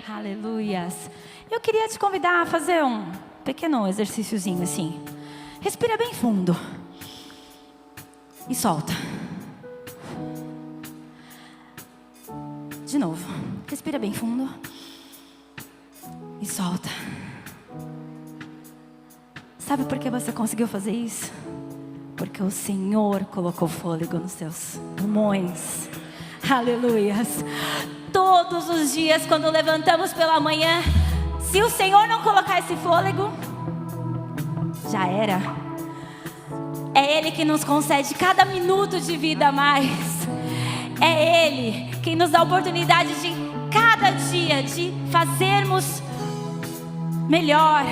Aleluias. Eu queria te convidar a fazer um pequeno exercíciozinho assim. Respira bem fundo. E solta. De novo. Respira bem fundo. E solta. Sabe por que você conseguiu fazer isso? Porque o Senhor colocou fôlego nos seus pulmões. Aleluias. Todos os dias, quando levantamos pela manhã, se o Senhor não colocar esse fôlego, já era. É Ele que nos concede cada minuto de vida a mais. É Ele quem nos dá a oportunidade de cada dia de fazermos melhor.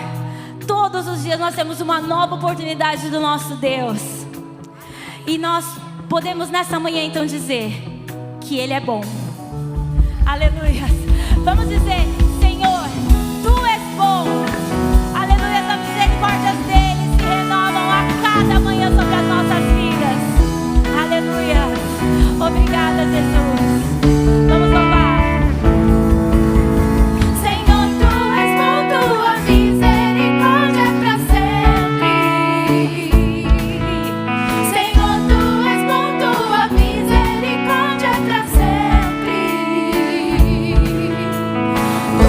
Todos os dias nós temos uma nova oportunidade do nosso Deus. E nós podemos nessa manhã então dizer que Ele é bom. Aleluia. Vamos dizer: Senhor, Tu és bom. Aleluia. As misericórdias dele se renovam a cada manhã sobre as nossas vidas. Aleluia. Obrigada, Jesus. Vamos louvar. O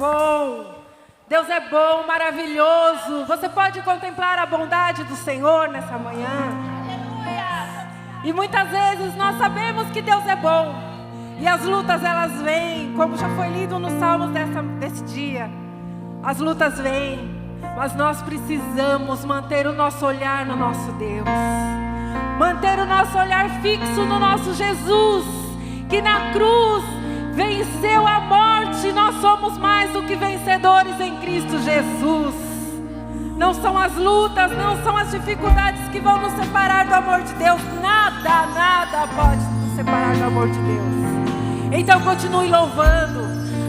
bom. Deus é bom, maravilhoso. Você pode contemplar a bondade do Senhor nessa manhã. E muitas vezes nós sabemos que Deus é bom. E as lutas elas vêm, como já foi lido nos Salmos desse dia. As lutas vêm, mas nós precisamos manter o nosso olhar no nosso Deus. Manter o nosso olhar fixo no nosso Jesus, que na cruz venceu a morte. Nós somos mais do que vencedores em Cristo Jesus. Não são as lutas, não são as dificuldades que vão nos separar do amor de Deus. Nada, nada pode nos separar do amor de Deus. Então continue louvando.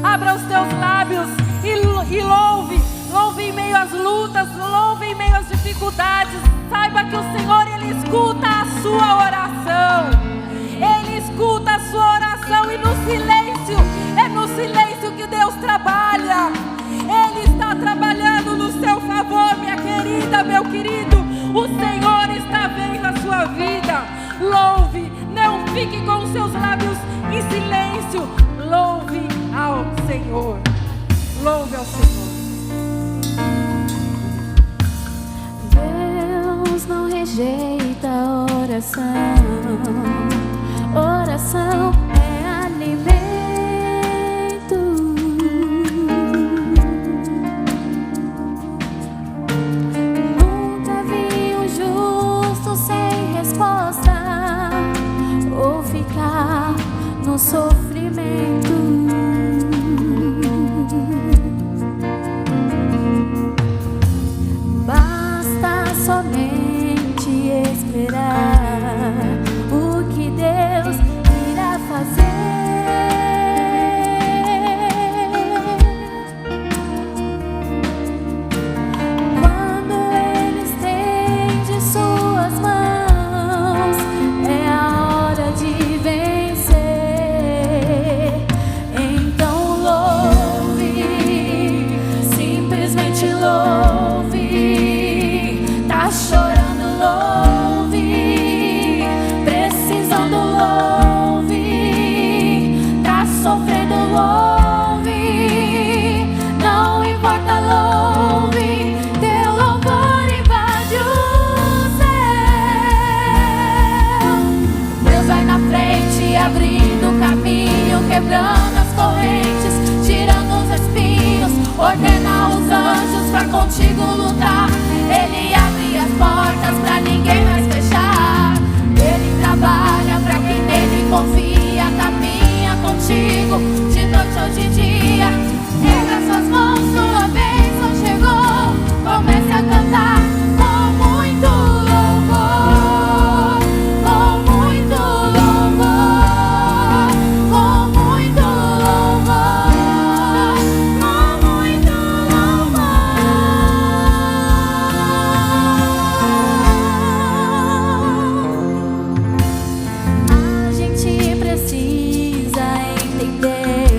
Abra os teus lábios e louve. Louve em meio às lutas, louve em meio às dificuldades. Saiba que o Senhor, Ele escuta a sua oração. Ele escuta a sua oração e no silêncio, é no silêncio que Deus trabalha. Ele está trabalhando no seu favor, minha querida, meu querido. O Senhor está vendo a sua vida. Louve, não fique com os seus lábios em silêncio. Louve ao Senhor. Louve ao Senhor. Deus não rejeita a oração. Oração é alimento. Nunca vi um justo sem resposta ou ficar no sofrimento. Basta somente esperar o que Deus irá fazer. Quando Ele estende suas mãos, é a hora de vencer. Então louve, simplesmente louve. Tá chorando, louve. Precisando, louve. Tá sofrendo, louve. Não importa, louve. Teu louvor invade o céu. Deus vai na frente, abrindo o caminho, quebrando as correntes, tirando os espinhos. Ordena os anjos pra contigo lutar. Ele abre as portas pra ninguém mais fechar. Ele trabalha pra quem nele confia. Caminha contigo de noite ou de dia. Erga suas mãos, sua bênção chegou. Comece a cantar com muito louvor. Com muito louvor. Com muito louvor. Com muito louvor. A gente precisa entender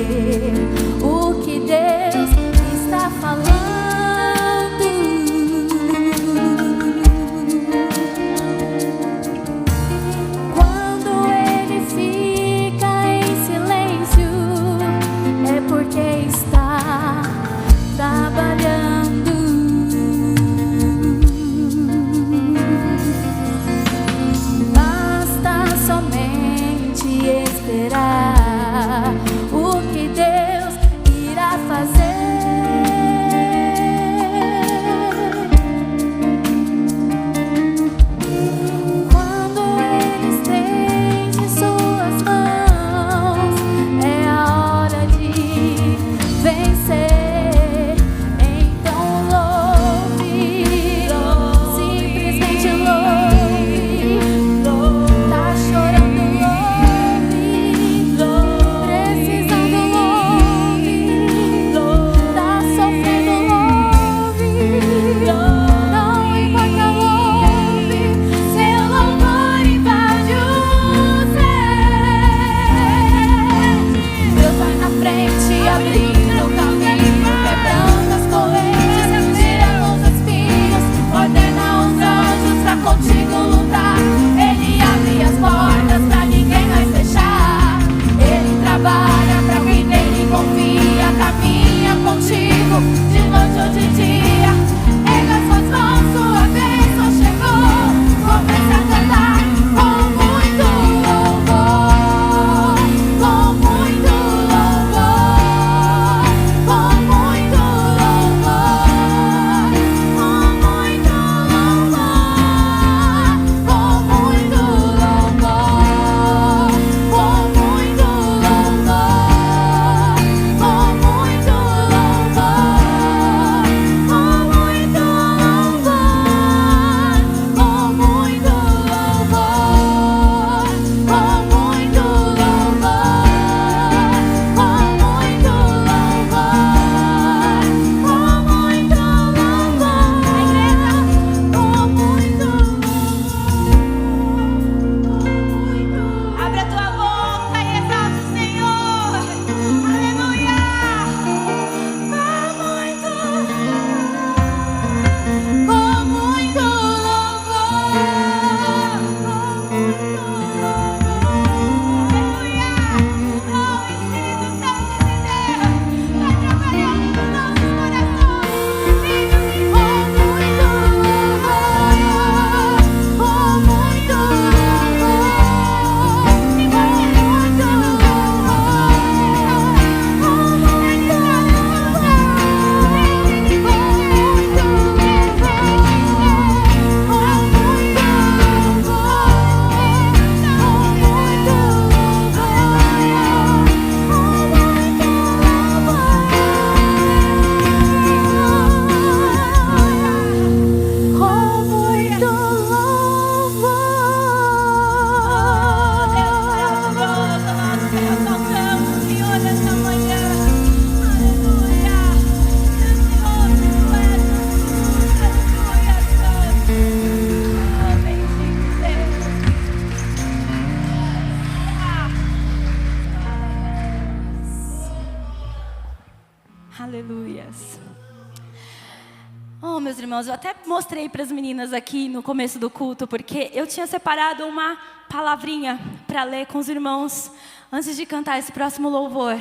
Oh, meus irmãos, eu até mostrei para as meninas aqui no começo do culto, porque eu tinha separado uma palavrinha para ler com os irmãos antes de cantar esse próximo louvor.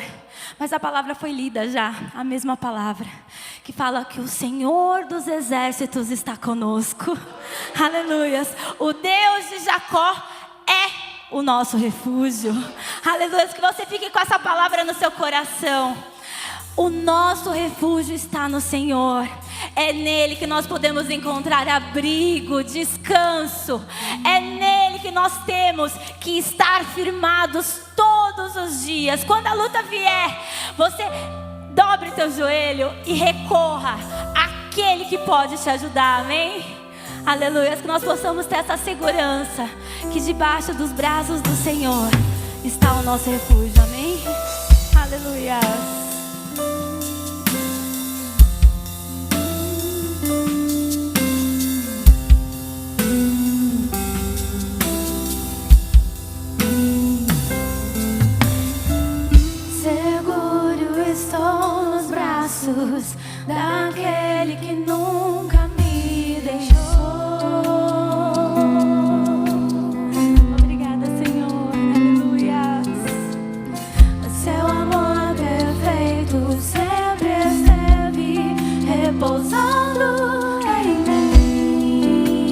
Mas a palavra foi lida já, a mesma palavra, que fala que o Senhor dos exércitos está conosco. Aleluias. O Deus de Jacó é o nosso refúgio. Aleluias. Que você fique com essa palavra no seu coração. O nosso refúgio está no Senhor. É nele que nós podemos encontrar abrigo, descanso. É nele que nós temos que estar firmados todos os dias. Quando a luta vier, você dobre teu joelho e recorra àquele que pode te ajudar, amém? Aleluia, que nós possamos ter essa segurança que debaixo dos braços do Senhor está o nosso refúgio, amém? Aleluia. Daquele que nunca me deixou. Obrigada, Senhor, aleluia. Seu amor perfeito sempre esteve repousando em mim.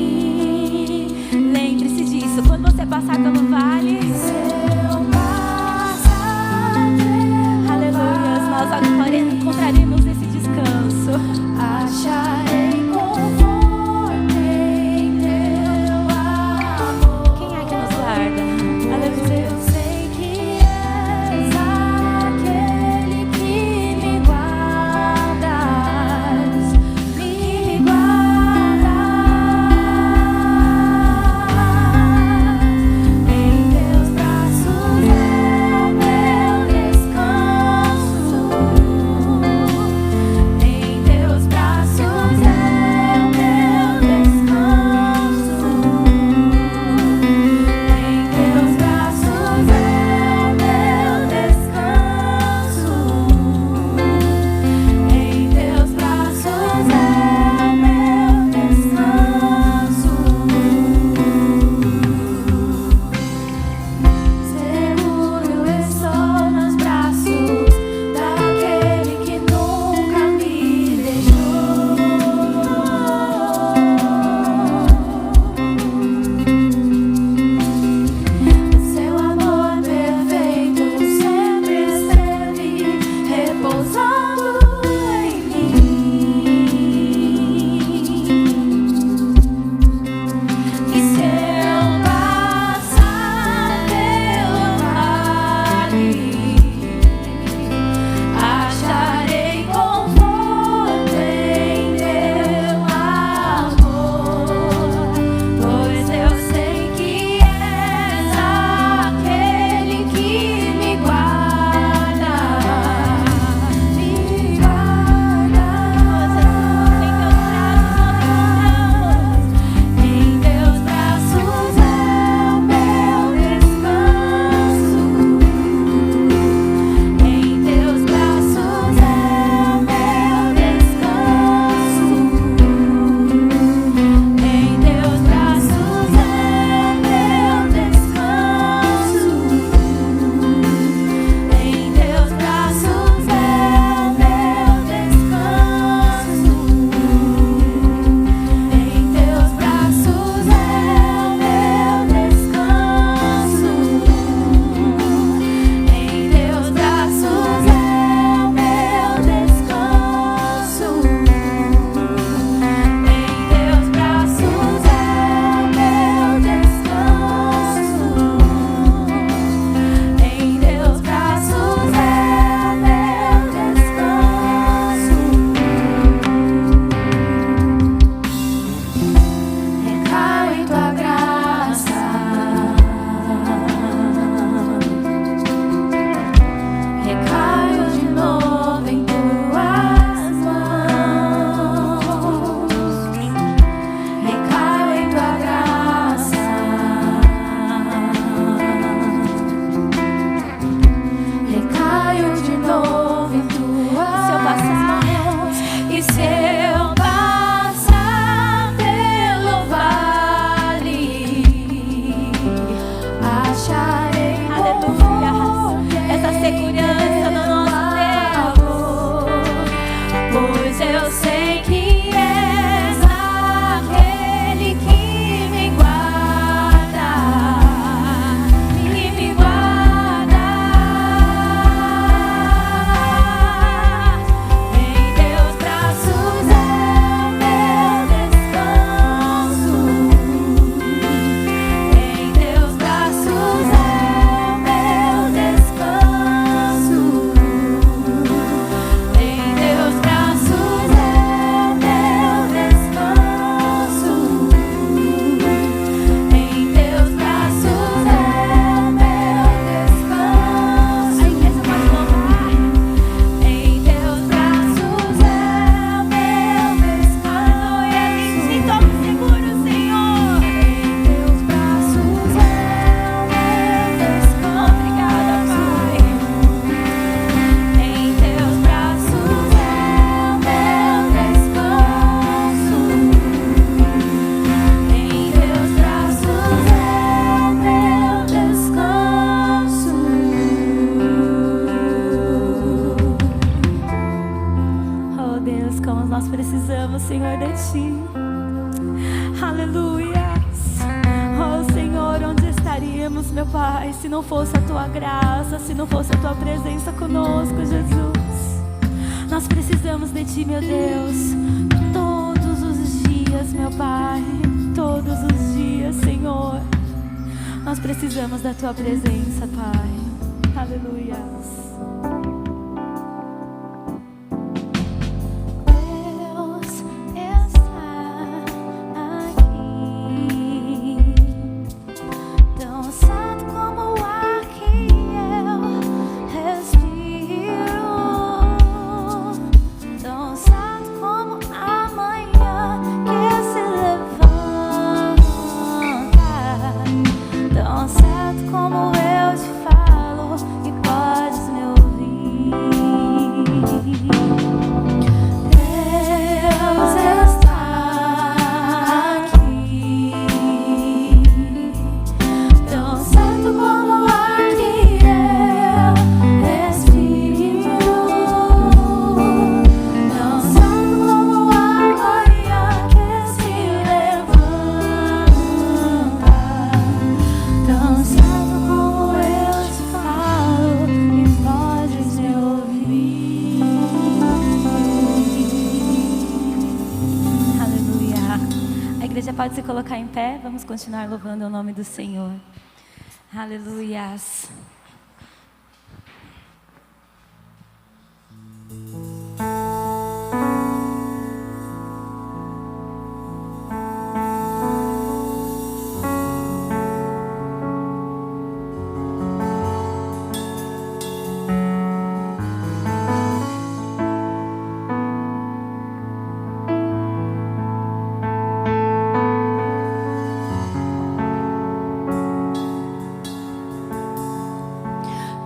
Lembre-se disso, quando você passar pelo vale, aleluia, nós agora encontraremos esse descanso. Acharei conforto em teu amor. Quem é que nos guarda? Aleluia. Eu sei que és aquele que me guardas, me guardas. Em teus braços é o meu descanso. Se eu precisamos, Senhor, de Ti. Aleluia. Oh, Senhor, onde estaríamos, meu Pai, se não fosse a Tua graça, se não fosse a Tua presença conosco, Jesus. Nós precisamos de Ti, meu Deus, todos os dias, meu Pai, todos os dias, Senhor. Nós precisamos da Tua presença, Pai. Aleluia. Pode se colocar em pé, vamos continuar louvando o nome do Senhor. Aleluias.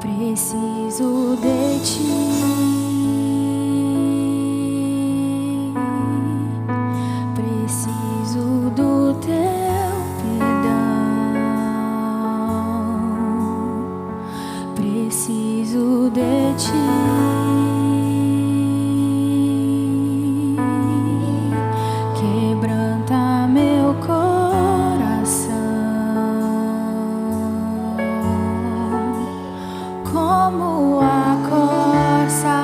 Preciso de Ti, preciso do Teu perdão, preciso de Ti, quebranta meu coração. Como a corça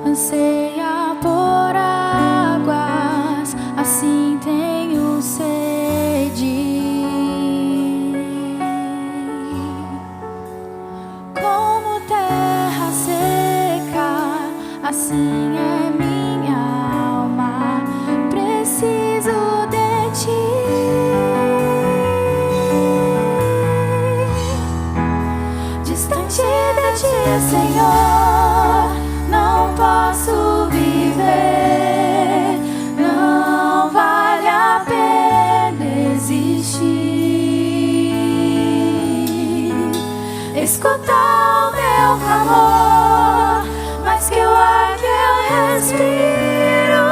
anseia por águas, assim tenho sede. Como terra seca, assim é minha alma, preciso de Ti. Distante de Ti, Senhor, não posso viver, não vale a pena existir. Escuta o meu clamor, mais que o ar que eu respiro,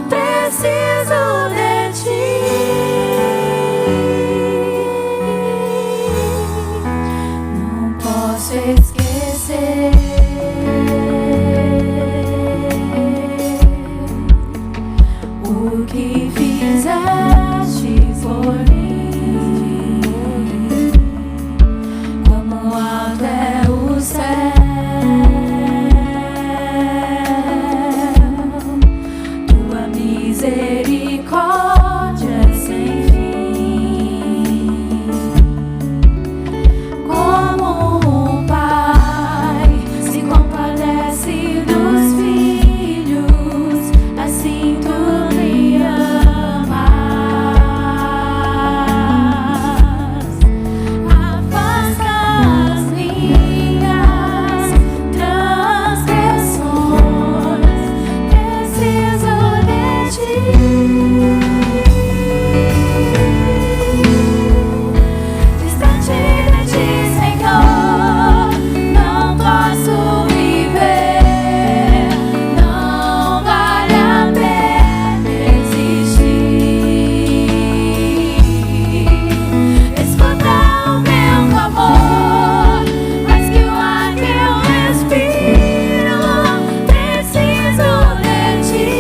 preciso de Ti. Esquecer o que fizeste por mim, como alto é o céu, Tua misericórdia é sem fim. Como dos filhos, assim Tu me amas. Afasta as minhas transgressões, preciso de Ti. Distante de Ti, Senhor, não posso viver, não vale a pena existir. Escuta o meu clamor, mais que o ar que eu respiro, preciso de Ti.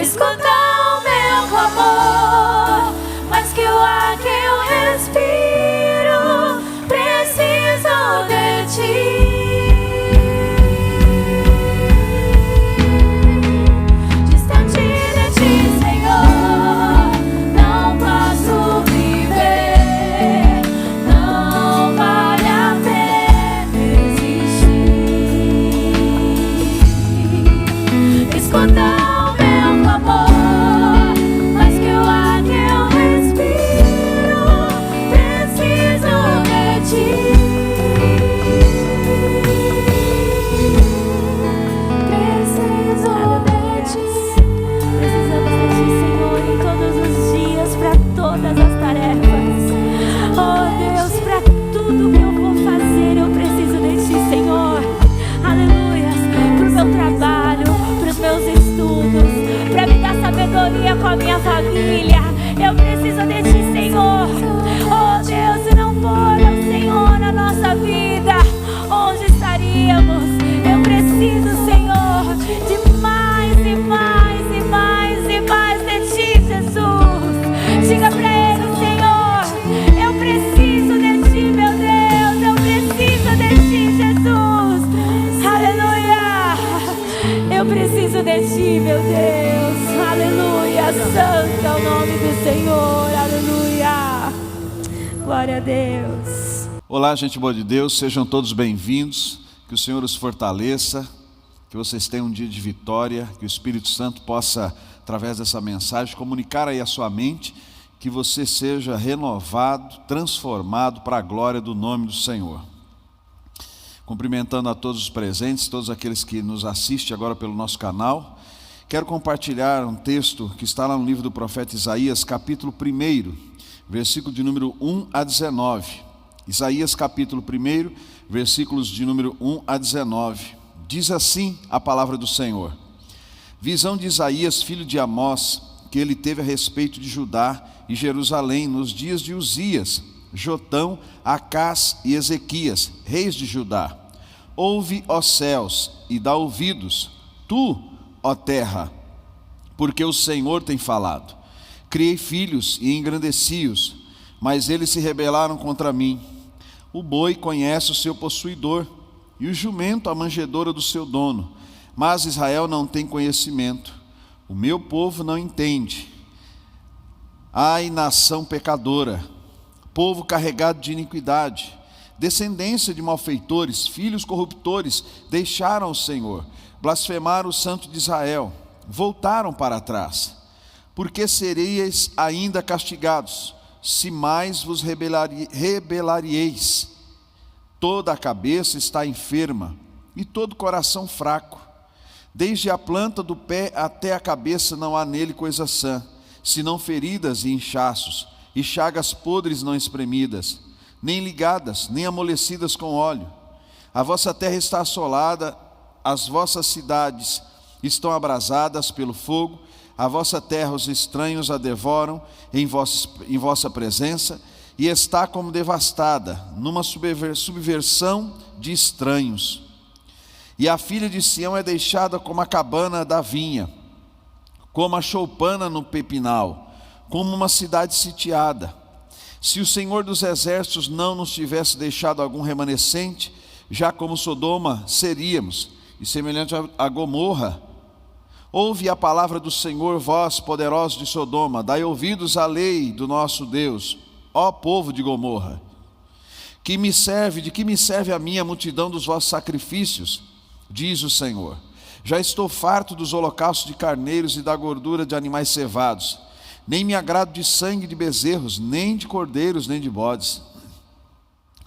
Escuta o meu clamor, mais que o ar que eu respiro, preciso de ti. Distante de ti, Senhor, não posso viver, não vale a pena existir. Escuta com a minha família, eu preciso de ti, Senhor. Oh Deus, se não for o Senhor na nossa vida, onde estaríamos? Eu preciso, Senhor, de mais e mais e mais e mais de ti, Jesus. Diga pra ele, Senhor, eu preciso de ti, meu Deus, eu preciso de ti, Jesus. Aleluia, eu preciso de ti, meu Deus. Aleluia, santo é o nome do Senhor, aleluia, glória a Deus. Olá, gente boa de Deus, sejam todos bem-vindos, que o Senhor os fortaleça, que vocês tenham um dia de vitória, que o Espírito Santo possa, através dessa mensagem, comunicar aí a sua mente, que você seja renovado, transformado para a glória do nome do Senhor. Cumprimentando a todos os presentes, todos aqueles que nos assistem agora pelo nosso canal. Quero compartilhar um texto que está lá no livro do profeta Isaías, capítulo 1, versículo de número 1 a 19. Isaías, capítulo 1, versículos de número 1 a 19. Diz assim a palavra do Senhor. Visão de Isaías, filho de Amós, que ele teve a respeito de Judá e Jerusalém nos dias de Uzias, Jotão, Acás e Ezequias, reis de Judá. Ouve, ó céus, e dá ouvidos, tu, ó terra, porque o Senhor tem falado. Criei filhos e engrandeci-os, mas eles se rebelaram contra mim. O boi conhece o seu possuidor, e o jumento a manjedoura do seu dono, mas Israel não tem conhecimento. O meu povo não entende. Ai, nação pecadora, povo carregado de iniquidade, descendência de malfeitores, filhos corruptores, deixaram o Senhor, blasfemaram o Santo de Israel, voltaram para trás. Por que sereis ainda castigados, se mais vos rebelareis? Toda a cabeça está enferma, e todo coração fraco. Desde a planta do pé até a cabeça não há nele coisa sã, senão feridas e inchaços, e chagas podres não espremidas, nem ligadas, nem amolecidas com óleo. A vossa terra está assolada, as vossas cidades estão abrasadas pelo fogo, a vossa terra os estranhos a devoram em vossa presença, e está como devastada, numa subversão de estranhos. E a filha de Sião é deixada como a cabana da vinha, como a choupana no pepinal, como uma cidade sitiada. Se o Senhor dos exércitos não nos tivesse deixado algum remanescente, já como Sodoma seríamos, e semelhante a Gomorra. Ouve a palavra do Senhor, vós poderosos de Sodoma, dai ouvidos à lei do nosso Deus, ó povo de Gomorra. De que me serve a minha multidão dos vossos sacrifícios? Diz o Senhor. Já estou farto dos holocaustos de carneiros e da gordura de animais cevados. Nem me agrado de sangue de bezerros, nem de cordeiros, nem de bodes.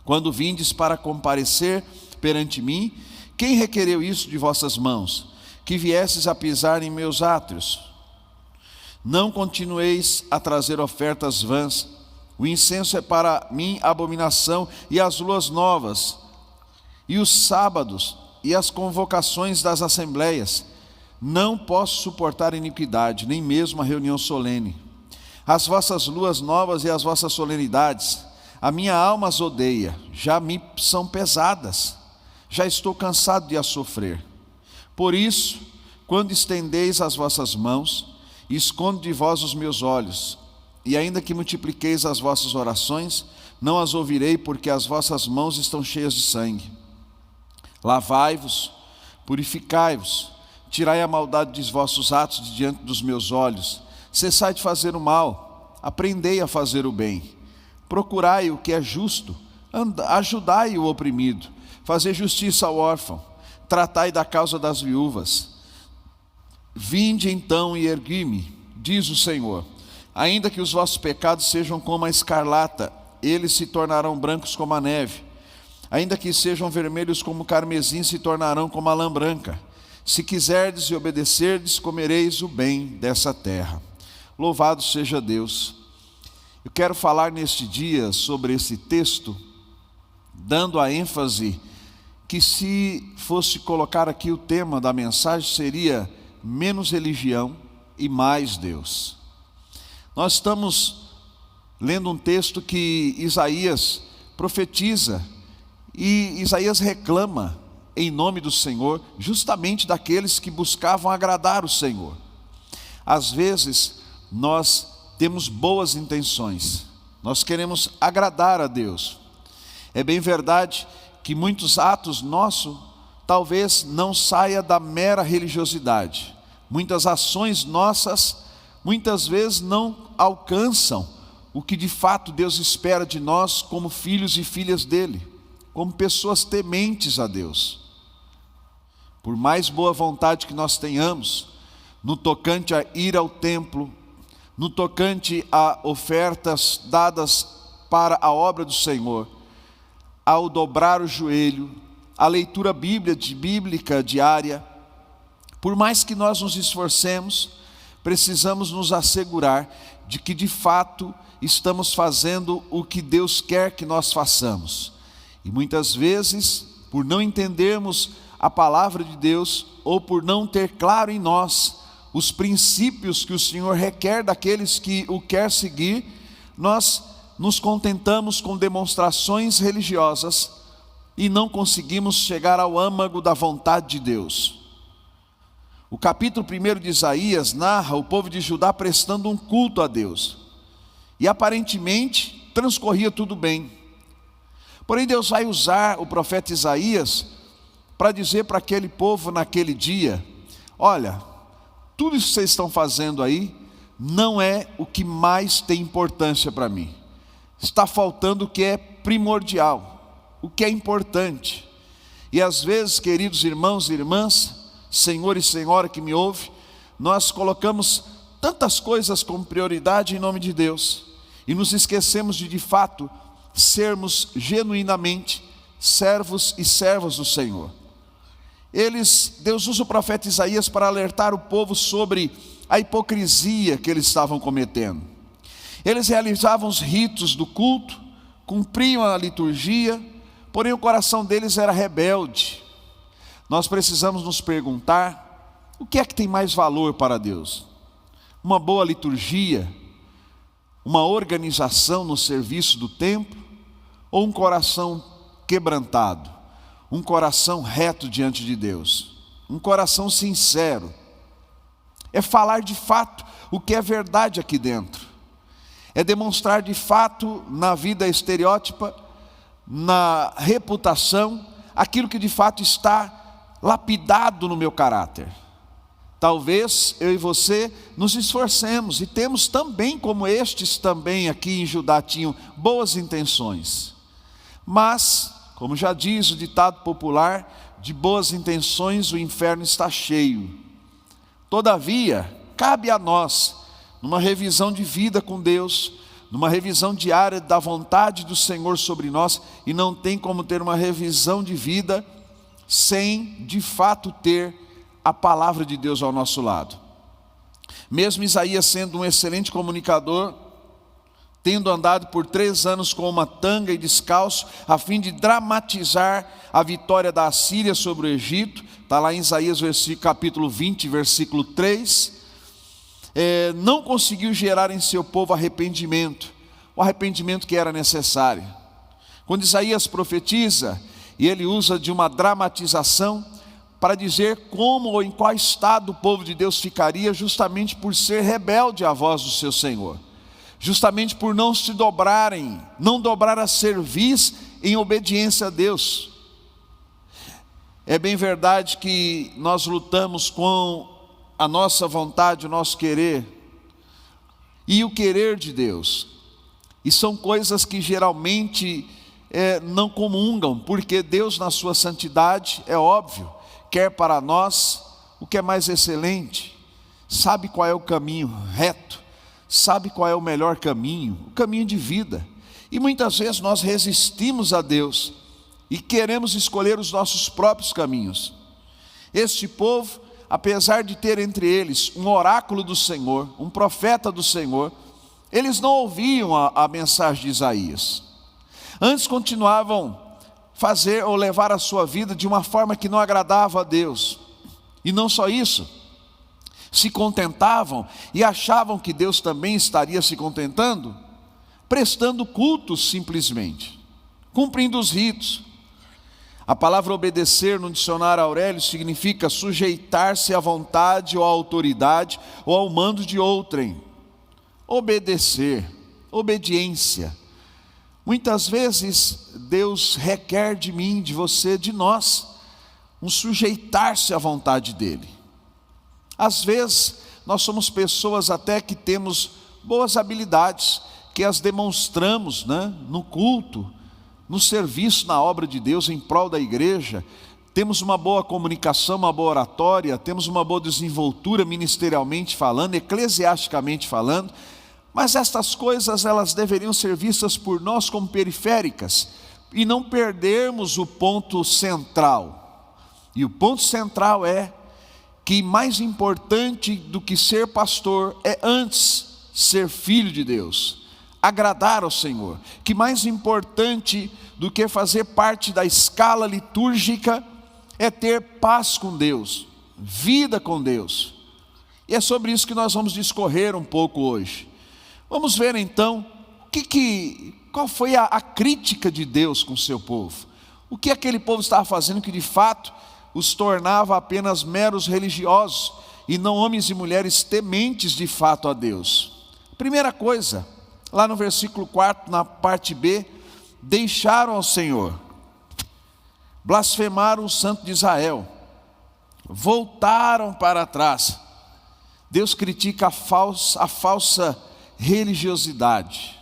Quando vindes para comparecer perante mim, quem requereu isso de vossas mãos? Que viesses a pisar em meus átrios. Não continueis a trazer ofertas vãs. O incenso é para mim abominação, e as luas novas, e os sábados, e as convocações das assembleias. Não posso suportar iniquidade, nem mesmo a reunião solene. As vossas luas novas e as vossas solenidades, a minha alma as odeia, já me são pesadas. Já estou cansado de as sofrer. Por isso, quando estendeis as vossas mãos, escondo de vós os meus olhos, e ainda que multipliqueis as vossas orações, não as ouvirei, porque as vossas mãos estão cheias de sangue. Lavai-vos, purificai-vos, tirai a maldade dos vossos atos de diante dos meus olhos. Cessai de fazer o mal, aprendei a fazer o bem. Procurai o que é justo, ajudai o oprimido, fazei justiça ao órfão, tratai da causa das viúvas. Vinde então e ergui-me, diz o Senhor. Ainda que os vossos pecados sejam como a escarlata, eles se tornarão brancos como a neve. Ainda que sejam vermelhos como o carmesim, se tornarão como a lã branca. Se quiserdes e obedecerdes, comereis o bem dessa terra. Louvado seja Deus. Eu quero falar neste dia sobre esse texto, dando a ênfase que, se fosse colocar aqui o tema da mensagem, seria menos religião e mais Deus. Nós estamos lendo um texto que Isaías profetiza, e Isaías reclama em nome do Senhor, justamente daqueles que buscavam agradar o Senhor. Às vezes nós temos boas intenções, nós queremos agradar a Deus. É bem verdade que muitos atos nossos talvez não saia da mera religiosidade. Muitas ações nossas muitas vezes não alcançam o que de fato Deus espera de nós como filhos e filhas dele, como pessoas tementes a Deus. Por mais boa vontade que nós tenhamos no tocante a ir ao templo, no tocante a ofertas dadas para a obra do Senhor, ao dobrar o joelho, a leitura bíblica diária, por mais que nós nos esforcemos, precisamos nos assegurar de que de fato estamos fazendo o que Deus quer que nós façamos. E muitas vezes, por não entendermos a palavra de Deus, ou por não ter claro em nós os princípios que o Senhor requer daqueles que o quer seguir, nós nos contentamos com demonstrações religiosas e não conseguimos chegar ao âmago da vontade de Deus. O capítulo 1 de Isaías narra o povo de Judá prestando um culto a Deus, e aparentemente transcorria tudo bem. Porém Deus vai usar o profeta Isaías para dizer para aquele povo naquele dia: olha, tudo isso que vocês estão fazendo aí não é o que mais tem importância para mim. Está faltando o que é primordial, o que é importante. E às vezes, queridos irmãos e irmãs, senhor e senhora que me ouve, nós colocamos tantas coisas como prioridade em nome de Deus, e nos esquecemos de fato sermos genuinamente servos e servas do Senhor. Deus usa o profeta Isaías para alertar o povo sobre a hipocrisia que eles estavam cometendo. Eles realizavam os ritos do culto, cumpriam a liturgia, porém o coração deles era rebelde. Nós precisamos nos perguntar: o que é que tem mais valor para Deus? Uma boa liturgia, uma organização no serviço do templo, ou um coração quebrantado, um coração reto diante de Deus, um coração sincero? É falar de fato o que é verdade aqui dentro, é demonstrar de fato na vida estereótipa, na reputação, aquilo que de fato está lapidado no meu caráter. Talvez eu e você nos esforcemos, e temos também, como estes também aqui em Judá tinham boas intenções, mas, como já diz o ditado popular, de boas intenções o inferno está cheio. Todavia, cabe a nós, numa revisão de vida com Deus, numa revisão diária da vontade do Senhor sobre nós, e não tem como ter uma revisão de vida sem de fato ter a palavra de Deus ao nosso lado. Mesmo Isaías sendo um excelente comunicador, tendo andado por 3 anos com uma tanga e descalço, a fim de dramatizar a vitória da Assíria sobre o Egito, está lá em Isaías capítulo 20, versículo 3, não conseguiu gerar em seu povo arrependimento, o arrependimento que era necessário. Quando Isaías profetiza, e ele usa de uma dramatização para dizer como ou em qual estado o povo de Deus ficaria, justamente por ser rebelde à voz do seu Senhor, justamente por não se dobrarem, não dobrar a cerviz em obediência a Deus. É bem verdade que nós lutamos com a nossa vontade, o nosso querer e o querer de Deus, e são coisas que geralmente não comungam, porque Deus, na sua santidade, é óbvio, quer para nós o que é mais excelente, sabe qual é o caminho reto, sabe qual é o melhor caminho, o caminho de vida. E muitas vezes nós resistimos a Deus e queremos escolher os nossos próprios caminhos. Este povo, apesar de ter entre eles um oráculo do Senhor, um profeta do Senhor, eles não ouviam a mensagem de Isaías. Antes continuavam fazer ou levar a sua vida de uma forma que não agradava a Deus. E não só isso, se contentavam e achavam que Deus também estaria se contentando, prestando cultos simplesmente, cumprindo os ritos. A palavra obedecer no dicionário Aurélio significa sujeitar-se à vontade ou à autoridade ou ao mando de outrem. Obedecer, obediência. Muitas vezes Deus requer de mim, de você, de nós, um sujeitar-se à vontade dEle. Às vezes nós somos pessoas até que temos boas habilidades, que as demonstramos, no culto, no serviço, na obra de Deus, em prol da igreja. Temos uma boa comunicação, uma boa oratória, temos uma boa desenvoltura ministerialmente falando, eclesiasticamente falando, mas estas coisas elas deveriam ser vistas por nós como periféricas e não perdermos o ponto central. E o ponto central é que mais importante do que ser pastor é antes ser filho de Deus, agradar ao Senhor. Que mais importante do que fazer parte da escala litúrgica é ter paz com Deus, vida com Deus. E é sobre isso que nós vamos discorrer um pouco hoje. Vamos ver então qual foi a crítica de Deus com o seu povo. O que aquele povo estava fazendo que de fato os tornava apenas meros religiosos e não homens e mulheres tementes de fato a Deus. Primeira coisa, lá no versículo 4, na parte B, deixaram ao Senhor, blasfemaram o Santo de Israel, voltaram para trás. Deus critica a falsa religiosidade.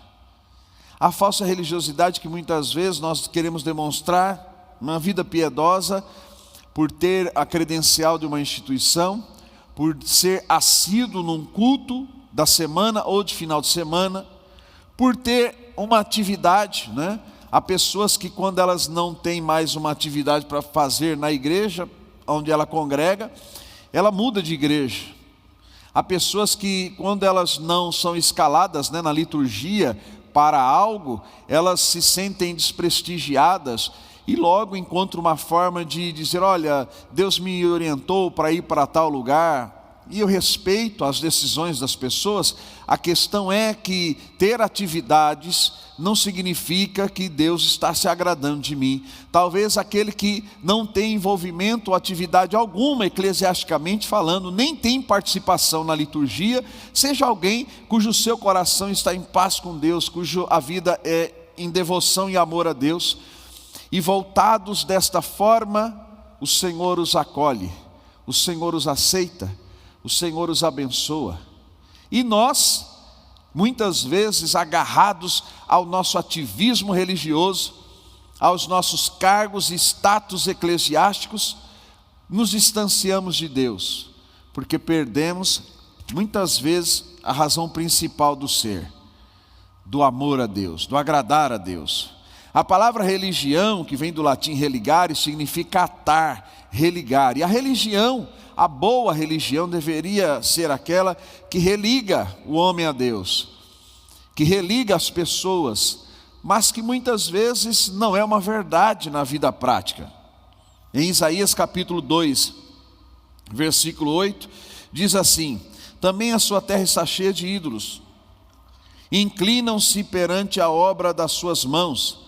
A falsa religiosidade que muitas vezes nós queremos demonstrar uma vida piedosa por ter a credencial de uma instituição, por ser assíduo num culto da semana ou de final de semana, por ter uma atividade, Há pessoas que quando elas não têm mais uma atividade para fazer na igreja onde ela congrega, ela muda de igreja. Há pessoas que quando elas não são escaladas na liturgia para algo, elas se sentem desprestigiadas e logo encontram uma forma de dizer, olha, Deus me orientou para ir para tal lugar. E eu respeito as decisões das pessoas. A questão é que ter atividades não significa que Deus está se agradando de mim. Talvez aquele que não tem envolvimento ou atividade alguma, eclesiasticamente falando, nem tem participação na liturgia, seja alguém cujo seu coração está em paz com Deus, cuja a vida é em devoção e amor a Deus. E voltados desta forma, o Senhor os acolhe, o Senhor os aceita, o Senhor os abençoa. E nós, muitas vezes agarrados ao nosso ativismo religioso, aos nossos cargos e status eclesiásticos, nos distanciamos de Deus, porque perdemos muitas vezes a razão principal do ser, do amor a Deus, do agradar a Deus. A palavra religião, que vem do latim religare, significa atar, religar. E a religião, a boa religião, deveria ser aquela que religa o homem a Deus, que religa as pessoas, mas que muitas vezes não é uma verdade na vida prática. Em Isaías capítulo 2, versículo 8, diz assim: também a sua terra está cheia de ídolos, inclinam-se perante a obra das suas mãos,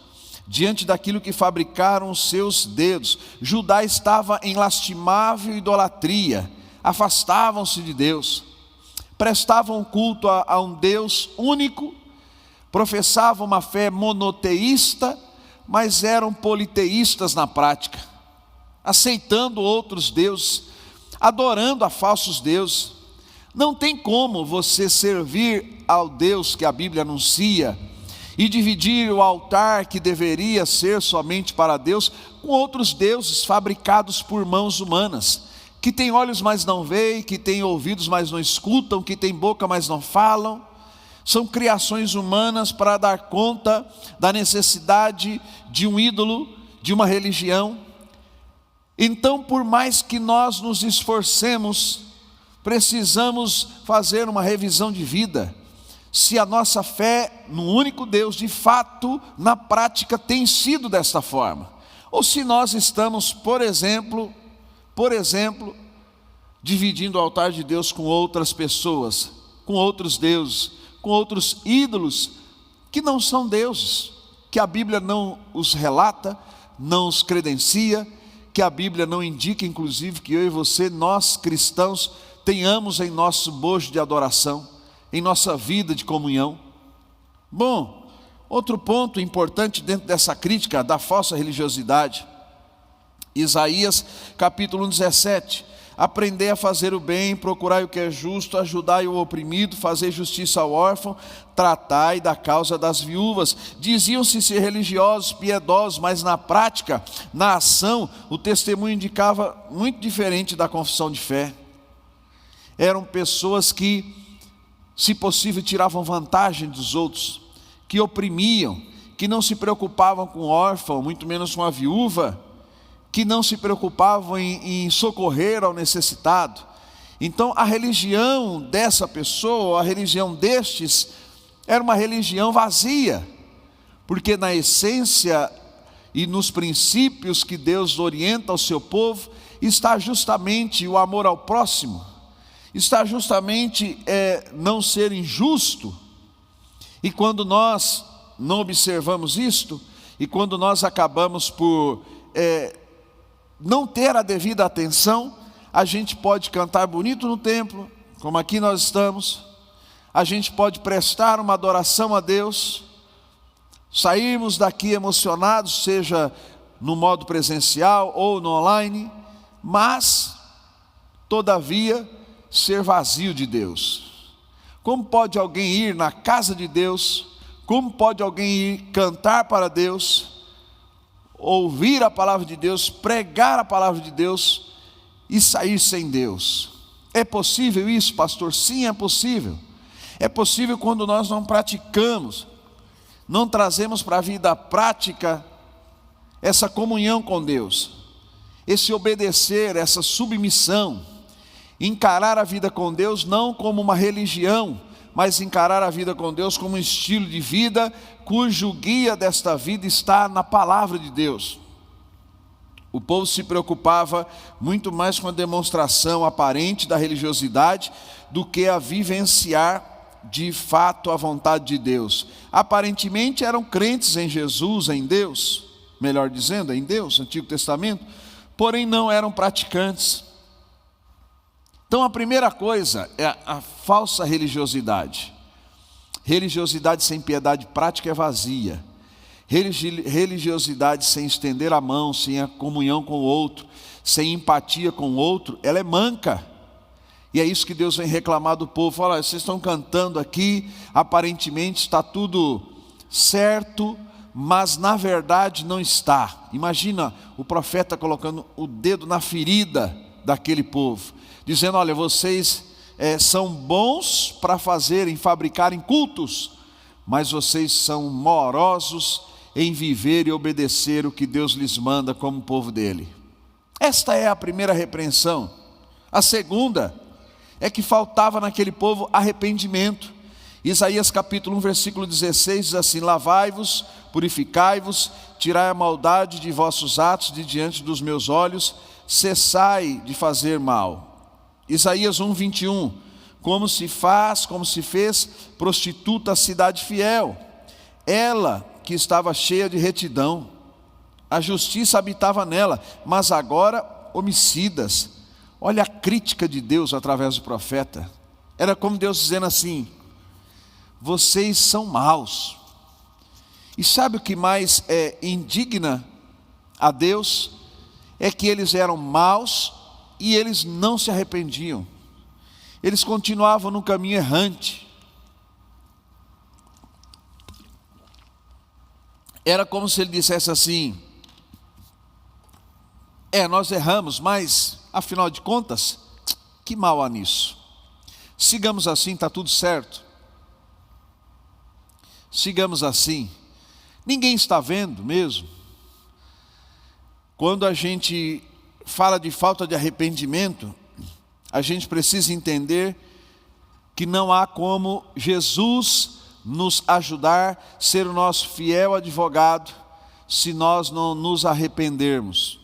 diante daquilo que fabricaram os seus dedos. Judá estava em lastimável idolatria, afastavam-se de Deus, prestavam culto a um Deus único, professavam uma fé monoteísta, mas eram politeístas na prática, aceitando outros deuses, adorando a falsos deuses. Não tem como você servir ao Deus que a Bíblia anuncia e dividir o altar que deveria ser somente para Deus com outros deuses fabricados por mãos humanas, que têm olhos mas não veem, que têm ouvidos mas não escutam, que têm boca mas não falam. São criações humanas para dar conta da necessidade de um ídolo, de uma religião. Então, por mais que nós nos esforcemos, precisamos fazer uma revisão de vida, se a nossa fé no único Deus, de fato, na prática tem sido desta forma, ou se nós estamos, por exemplo, dividindo o altar de Deus com outras pessoas, com outros deuses, com outros ídolos, que não são deuses, que a Bíblia não os relata, não os credencia, que a Bíblia não indica, inclusive, que eu e você, nós cristãos, tenhamos em nosso bojo de adoração, em nossa vida de comunhão. Bom, outro ponto importante dentro dessa crítica da falsa religiosidade, Isaías capítulo 17, aprender a fazer o bem, procurai o que é justo, ajudai o oprimido, fazer justiça ao órfão, tratai da causa das viúvas. Diziam-se ser religiosos, piedosos, mas na prática, na ação, o testemunho indicava muito diferente da confissão de fé. Eram pessoas que, se possível, tiravam vantagem dos outros, que oprimiam, que não se preocupavam com o órfão, muito menos com a viúva, que não se preocupavam em socorrer ao necessitado. Então a religião dessa pessoa, a religião destes, era uma religião vazia, porque na essência e nos princípios que Deus orienta ao seu povo, está justamente o amor ao próximo, está justamente não ser injusto. E quando nós não observamos isto, e quando nós acabamos por não ter a devida atenção, a gente pode cantar bonito no templo, como aqui nós estamos, a gente pode prestar uma adoração a Deus, sairmos daqui emocionados, seja no modo presencial ou no online, mas, todavia, ser vazio de Deus. Como pode alguém ir na casa de Deus, como pode alguém ir cantar para Deus, ouvir a palavra de Deus, pregar a palavra de Deus e sair sem Deus? É possível isso, pastor? Sim, é possível. É possível quando nós não praticamos, não trazemos para a vida prática essa comunhão com Deus, esse obedecer, essa submissão, encarar a vida com Deus não como uma religião, mas encarar a vida com Deus como um estilo de vida, cujo guia desta vida está na palavra de Deus. O povo se preocupava muito mais com a demonstração aparente da religiosidade do que a vivenciar de fato a vontade de Deus. Aparentemente eram crentes em Jesus, em Deus, melhor dizendo, em Deus, Antigo Testamento, porém não eram praticantes. Então a primeira coisa é a falsa religiosidade. Religiosidade sem piedade prática é vazia. Religiosidade sem estender a mão, sem a comunhão com o outro, sem empatia com o outro, ela é manca. E é isso que Deus vem reclamar do povo. Fala, vocês estão cantando aqui, aparentemente está tudo certo, mas na verdade não está. Imagina o profeta colocando o dedo na ferida daquele povo, dizendo, olha, vocês são bons para fabricarem cultos, mas vocês são morosos em viver e obedecer o que Deus lhes manda como povo dele. Esta é a primeira repreensão. A segunda é que faltava naquele povo arrependimento. Isaías capítulo 1, versículo 16 diz assim, lavai-vos, purificai-vos, tirai a maldade de vossos atos de diante dos meus olhos, cessai de fazer mal. Isaías 1, 21, como se fez prostituta a cidade fiel. Ela que estava cheia de retidão, a justiça habitava nela, mas agora homicidas. Olha a crítica de Deus através do profeta. Era como Deus dizendo assim: vocês são maus. E sabe o que mais indigna a Deus? É que eles eram maus e eles não se arrependiam. Eles continuavam no caminho errante. Era como se ele dissesse assim: nós erramos, mas afinal de contas, que mal há nisso? Sigamos assim, está tudo certo. Sigamos assim. Ninguém está vendo mesmo. Quando a gente fala de falta de arrependimento, a gente precisa entender que não há como Jesus nos ajudar, ser o nosso fiel advogado, se nós não nos arrependermos.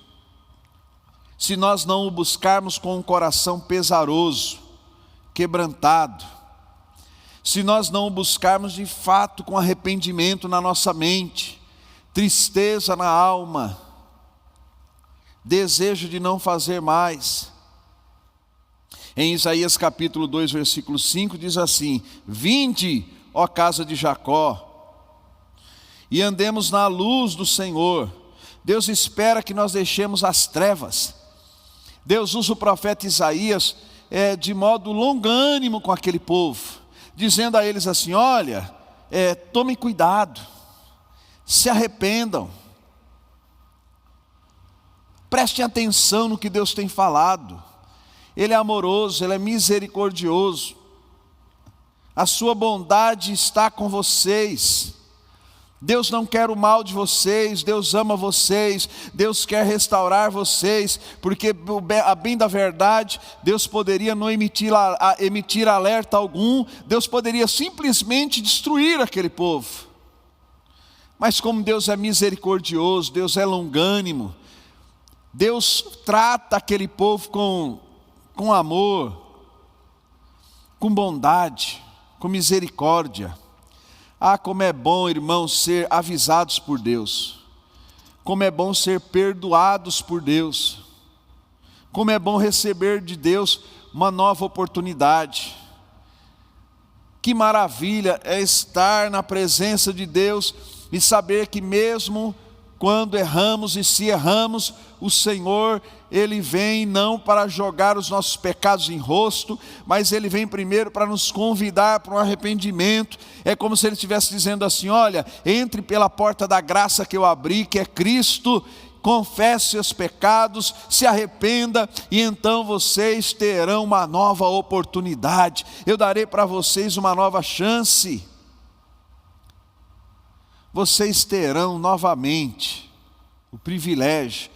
Se nós não o buscarmos com um coração pesaroso, quebrantado. Se nós não o buscarmos de fato com arrependimento na nossa mente, tristeza na alma, desejo de não fazer mais. Em Isaías capítulo 2, versículo 5 diz assim: vinde, ó casa de Jacó, e andemos na luz do Senhor. Deus espera que nós deixemos as trevas. Deus usa o profeta Isaías de modo longânimo com aquele povo, dizendo a eles assim: olha, tomem cuidado, se arrependam, prestem atenção no que Deus tem falado. Ele é amoroso, Ele é misericordioso, a sua bondade está com vocês. Deus não quer o mal de vocês, Deus ama vocês, Deus quer restaurar vocês, porque a bem da verdade, Deus poderia não emitir alerta algum, Deus poderia simplesmente destruir aquele povo. Mas como Deus é misericordioso, Deus é longânimo, Deus trata aquele povo com amor, com bondade, com misericórdia. Ah, como é bom, irmãos, ser avisados por Deus. Como é bom ser perdoados por Deus. Como é bom receber de Deus uma nova oportunidade. Que maravilha é estar na presença de Deus e saber que mesmo quando erramos e se erramos, o Senhor, Ele vem não para jogar os nossos pecados em rosto, mas Ele vem primeiro para nos convidar para um arrependimento. É como se Ele estivesse dizendo assim: olha, entre pela porta da graça que eu abri, que é Cristo, confesse seus pecados, se arrependa, e então vocês terão uma nova oportunidade. Eu darei para vocês uma nova chance. Vocês terão novamente o privilégio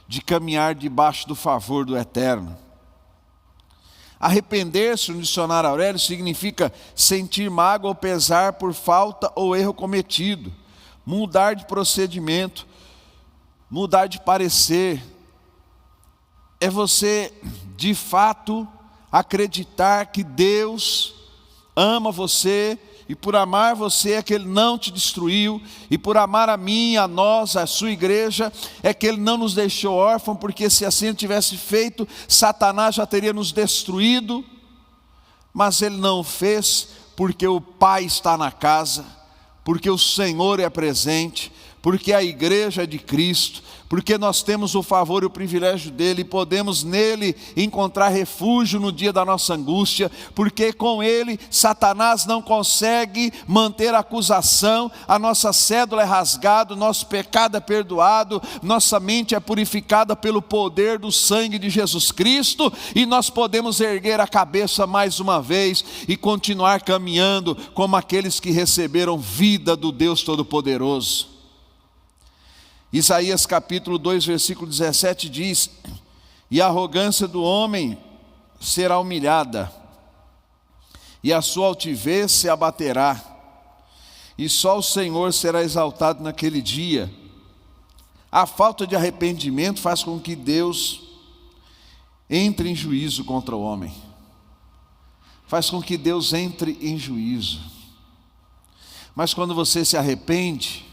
de caminhar debaixo do favor do Eterno. Arrepender-se, no dicionário Aurélio, significa sentir mágoa ou pesar por falta ou erro cometido, mudar de procedimento, mudar de parecer. É você, de fato, acreditar que Deus ama você, e por amar você é que Ele não te destruiu, e por amar a mim, a nós, a sua igreja, é que Ele não nos deixou órfãos, porque se assim Ele tivesse feito, Satanás já teria nos destruído, mas Ele não o fez, porque o Pai está na casa, porque o Senhor é presente, porque a igreja é de Cristo, porque nós temos o favor e o privilégio dEle, e podemos nele encontrar refúgio no dia da nossa angústia, porque com Ele Satanás não consegue manter a acusação, a nossa cédula é rasgada, nosso pecado é perdoado, nossa mente é purificada pelo poder do sangue de Jesus Cristo, e nós podemos erguer a cabeça mais uma vez e continuar caminhando como aqueles que receberam vida do Deus Todo-Poderoso. Isaías capítulo 2, versículo 17 diz: e a arrogância do homem será humilhada, e a sua altivez se abaterá, e só o Senhor será exaltado naquele dia. A falta de arrependimento faz com que Deus entre em juízo contra o homem, faz com que Deus entre em juízo. Mas quando você se arrepende,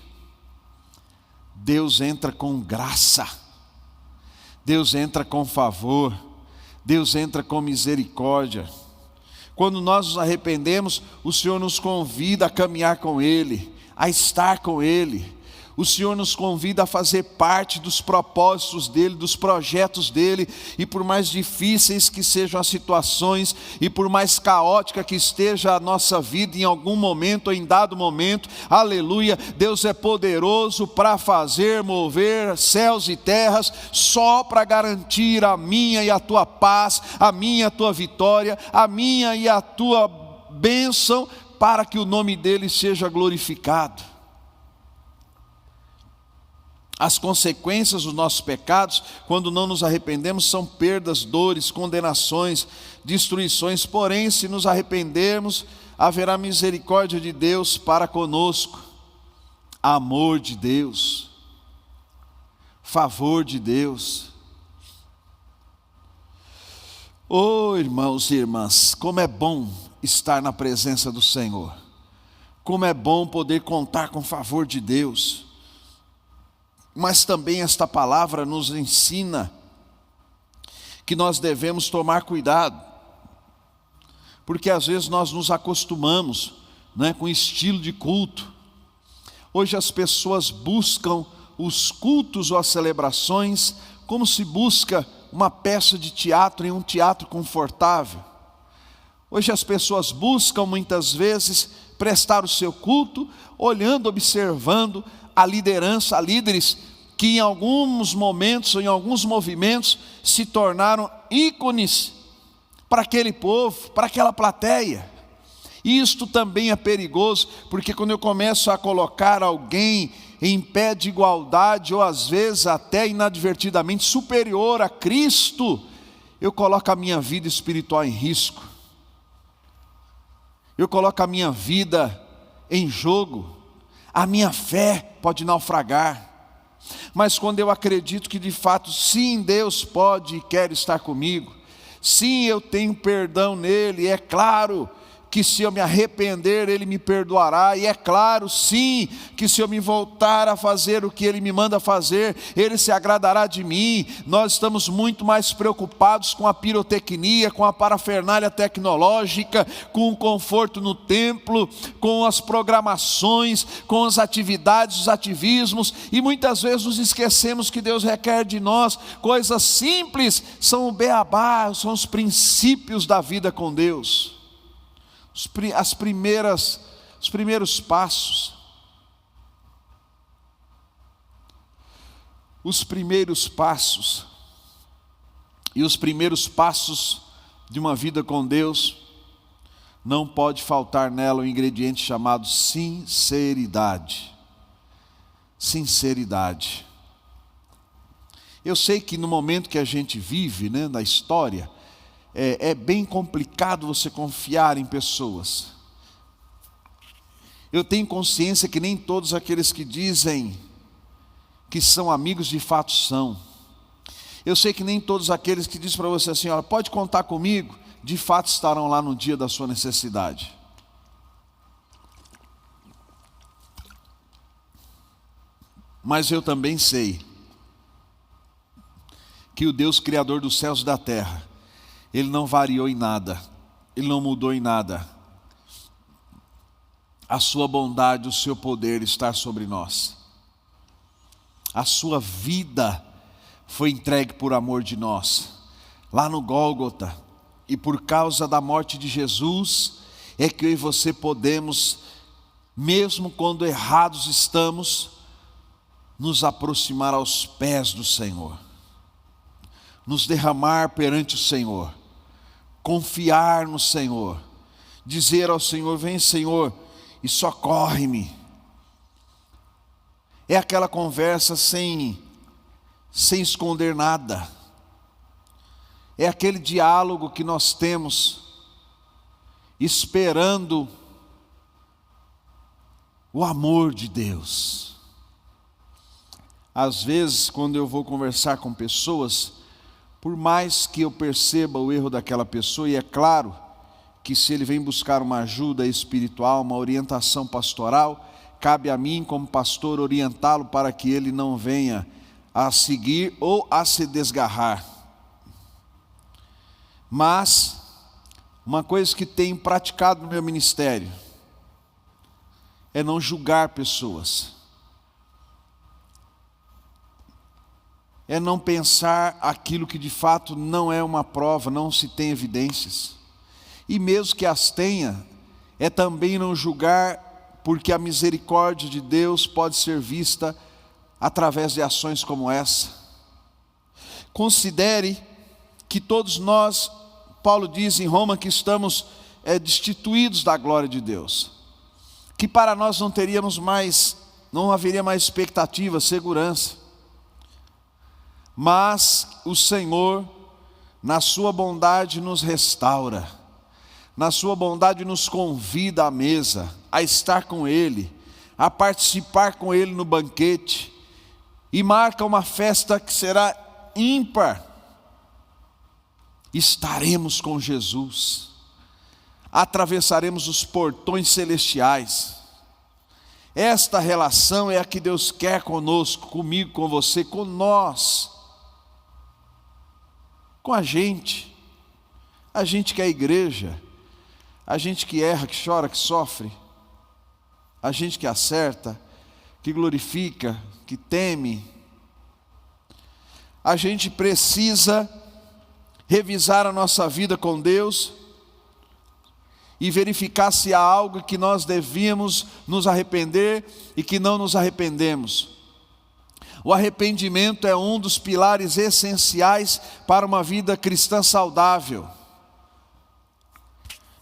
Deus entra com graça, Deus entra com favor, Deus entra com misericórdia. Quando nós nos arrependemos, o Senhor nos convida a caminhar com Ele, a estar com Ele. O Senhor nos convida a fazer parte dos propósitos dEle, dos projetos dEle. E por mais difíceis que sejam as situações, e por mais caótica que esteja a nossa vida em algum momento, ou em dado momento, aleluia, Deus é poderoso para fazer mover céus e terras, só para garantir a minha e a tua paz, a minha e a tua vitória, a minha e a tua bênção, para que o nome dEle seja glorificado. As consequências dos nossos pecados, quando não nos arrependemos, são perdas, dores, condenações, destruições. Porém, se nos arrependermos, haverá misericórdia de Deus para conosco, amor de Deus, favor de Deus. Oh, irmãos e irmãs, como é bom estar na presença do Senhor. Como é bom poder contar com o favor de Deus. Mas também esta palavra nos ensina que nós devemos tomar cuidado, porque às vezes nós nos acostumamos, né, com estilo de culto. Hoje as pessoas buscam os cultos ou as celebrações como se busca uma peça de teatro em um teatro confortável. Hoje as pessoas buscam muitas vezes prestar o seu culto olhando, observando a liderança, a líderes que em alguns momentos ou em alguns movimentos se tornaram ícones para aquele povo, para aquela plateia. E isto também é perigoso, porque quando eu começo a colocar alguém em pé de igualdade, ou às vezes até inadvertidamente superior a Cristo, eu coloco a minha vida espiritual em risco, eu coloco a minha vida em jogo, a minha fé pode naufragar. Mas quando eu acredito que de fato sim, Deus pode e quer estar comigo, sim, eu tenho perdão nele, é claro que se eu me arrepender, Ele me perdoará, e é claro, sim, que se eu me voltar a fazer o que Ele me manda fazer, Ele se agradará de mim. Nós estamos muito mais preocupados com a pirotecnia, com a parafernália tecnológica, com o conforto no templo, com as programações, com as atividades, os ativismos, e muitas vezes nos esquecemos que Deus requer de nós coisas simples, são o beabá, são os princípios da vida com Deus. Os primeiros passos. Os primeiros passos. E os primeiros passos de uma vida com Deus, não pode faltar nela um ingrediente chamado sinceridade. Sinceridade. Eu sei que no momento que a gente vive, né, na história, é bem complicado você confiar em pessoas. Eu tenho consciência que nem todos aqueles que dizem que são amigos de fato são. Eu sei que nem todos aqueles que dizem para você assim, olha, pode contar comigo, de fato estarão lá no dia da sua necessidade. Mas eu também sei que o Deus Criador dos céus e da terra, Ele não variou em nada, Ele não mudou em nada. A sua bondade, o seu poder está sobre nós. A sua vida foi entregue por amor de nós, lá no Gólgota. E por causa da morte de Jesus, é que eu e você podemos, mesmo quando errados estamos, nos aproximar aos pés do Senhor. Nos derramar perante o Senhor. Confiar no Senhor, dizer ao Senhor, vem Senhor e socorre-me. É aquela conversa sem esconder nada, é aquele diálogo que nós temos, esperando o amor de Deus. Às vezes quando eu vou conversar com pessoas, por mais que eu perceba o erro daquela pessoa, e é claro que se ele vem buscar uma ajuda espiritual, uma orientação pastoral, cabe a mim, como pastor, orientá-lo para que ele não venha a seguir ou a se desgarrar. Mas, uma coisa que tenho praticado no meu ministério é não julgar pessoas. É não pensar aquilo que de fato não é uma prova, não se tem evidências. E mesmo que as tenha, é também não julgar, porque a misericórdia de Deus pode ser vista através de ações como essa. Considere que todos nós, Paulo diz em Roma, que estamos destituídos da glória de Deus. Que para nós não haveria mais expectativa, segurança. Mas o Senhor, na sua bondade, nos restaura. Na sua bondade nos convida à mesa, a estar com Ele, a participar com Ele no banquete, e marca uma festa que será ímpar. Estaremos com Jesus, atravessaremos os portões celestiais. Esta relação é a que Deus quer conosco, comigo, com você, com nós, com a gente que é a igreja, a gente que erra, que chora, que sofre, a gente que acerta, que glorifica, que teme. A gente precisa revisar a nossa vida com Deus e verificar se há algo que nós devíamos nos arrepender e que não nos arrependemos. O arrependimento é um dos pilares essenciais para uma vida cristã saudável.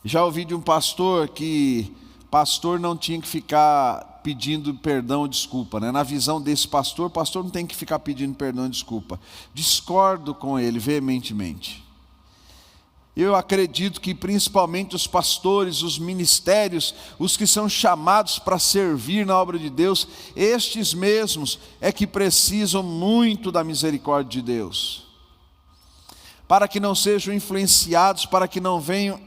Já ouvi de um pastor que pastor não tinha que ficar pedindo perdão ou desculpa, né? Na visão desse pastor, o pastor não tem que ficar pedindo perdão e desculpa. Discordo com ele veementemente. Eu acredito que principalmente os pastores, os ministérios, os que são chamados para servir na obra de Deus, estes mesmos é que precisam muito da misericórdia de Deus. Para que não sejam influenciados, para que não venham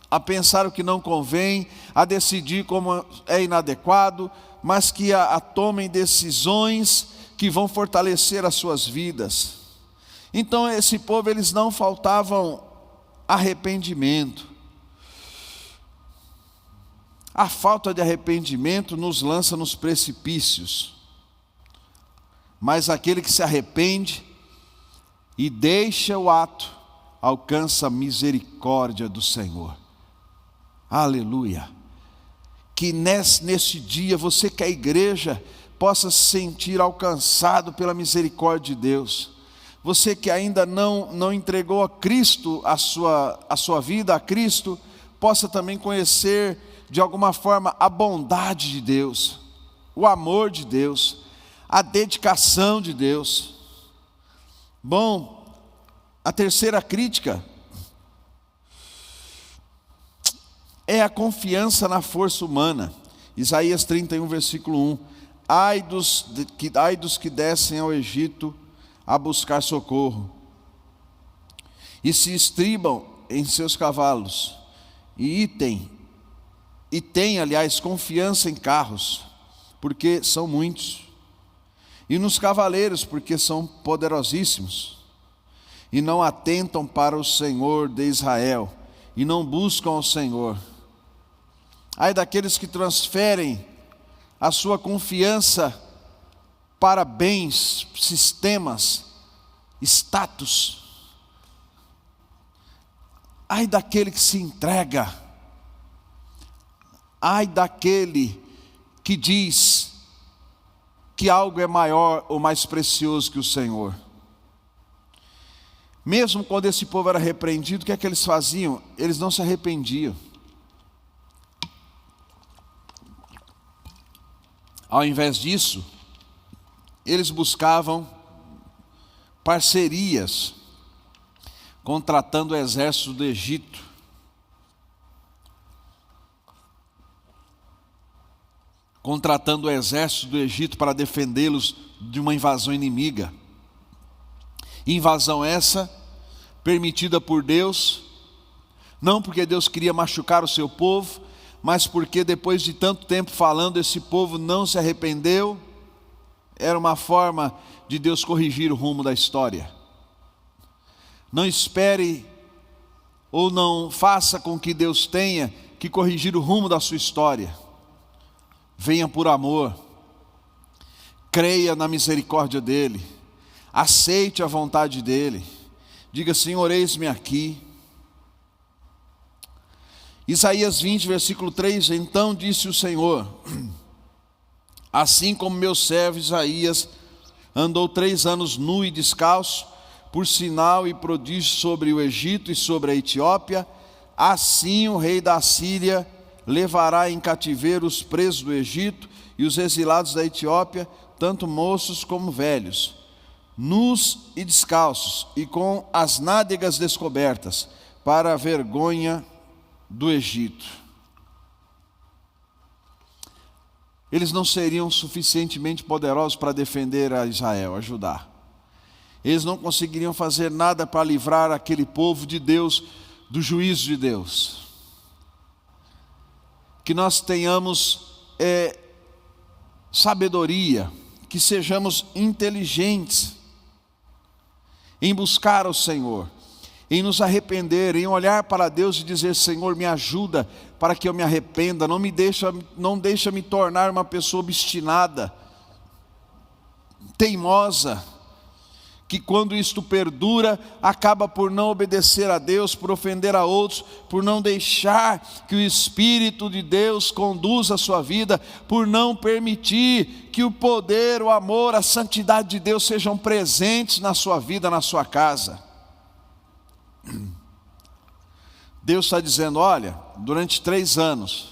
a pensar o que não convém, a decidir como é inadequado, mas que tomem decisões que vão fortalecer as suas vidas. Então esse povo, eles não faltavam arrependimento. A falta de arrependimento nos lança nos precipícios, mas aquele que se arrepende e deixa o ato, alcança a misericórdia do Senhor. Aleluia. Que nesse dia você que é a igreja possa se sentir alcançado pela misericórdia de Deus. Você que ainda não entregou a Cristo a sua vida a Cristo, possa também conhecer de alguma forma a bondade de Deus, o amor de Deus, a dedicação de Deus. Bom, a terceira crítica é a confiança na força humana. Isaías 31, versículo 1. Ai dos que descem ao Egito a buscar socorro, e se estribam em seus cavalos, e têm, aliás, confiança em carros, porque são muitos, e nos cavaleiros, porque são poderosíssimos, e não atentam para o Senhor de Israel, e não buscam ao Senhor. Ai daqueles que transferem a sua confiança para bens, sistemas, status. Ai daquele que se entrega. Ai daquele que diz que algo é maior ou mais precioso que o Senhor. Mesmo quando esse povo era repreendido, o que é que eles faziam? Eles não se arrependiam. Ao invés disso, eles buscavam parcerias, contratando o exército do Egito. Contratando o exército do Egito para defendê-los de uma invasão inimiga. Invasão essa, permitida por Deus, não porque Deus queria machucar o seu povo, mas porque depois de tanto tempo falando, esse povo não se arrependeu. Era uma forma de Deus corrigir o rumo da história. Não espere ou não faça com que Deus tenha que corrigir o rumo da sua história. Venha por amor, creia na misericórdia dEle, aceite a vontade dEle, diga: Senhor, eis-me aqui. Isaías 20, versículo 3, então disse o Senhor: assim como meu servo Isaías andou 3 anos nu e descalço, por sinal e prodígio sobre o Egito e sobre a Etiópia, assim o rei da Assíria levará em cativeiro os presos do Egito e os exilados da Etiópia, tanto moços como velhos, nus e descalços, e com as nádegas descobertas, para a vergonha do Egito. Eles não seriam suficientemente poderosos para defender a Israel, a Judá. Eles não conseguiriam fazer nada para livrar aquele povo de Deus do juízo de Deus. Que nós tenhamos sabedoria, que sejamos inteligentes em buscar o Senhor, em nos arrepender, em olhar para Deus e dizer: Senhor, me ajuda para que eu me arrependa, não deixa me tornar uma pessoa obstinada, teimosa, que quando isto perdura, acaba por não obedecer a Deus, por ofender a outros, por não deixar que o Espírito de Deus conduza a sua vida, por não permitir que o poder, o amor, a santidade de Deus sejam presentes na sua vida, na sua casa. Deus está dizendo: olha, durante 3 anos,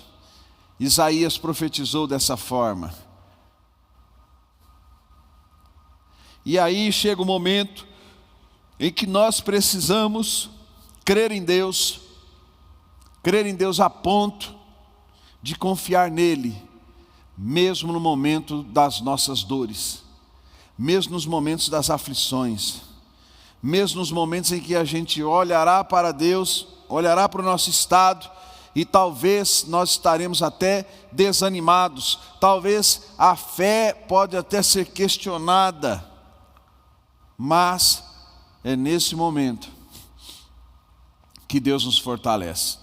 Isaías profetizou dessa forma. E aí chega o momento em que nós precisamos crer em Deus a ponto de confiar nele, mesmo no momento das nossas dores, mesmo nos momentos das aflições, mesmo nos momentos em que a gente olhará para Deus, olhará para o nosso estado, e talvez nós estaremos até desanimados, talvez a fé pode até ser questionada, mas é nesse momento que Deus nos fortalece.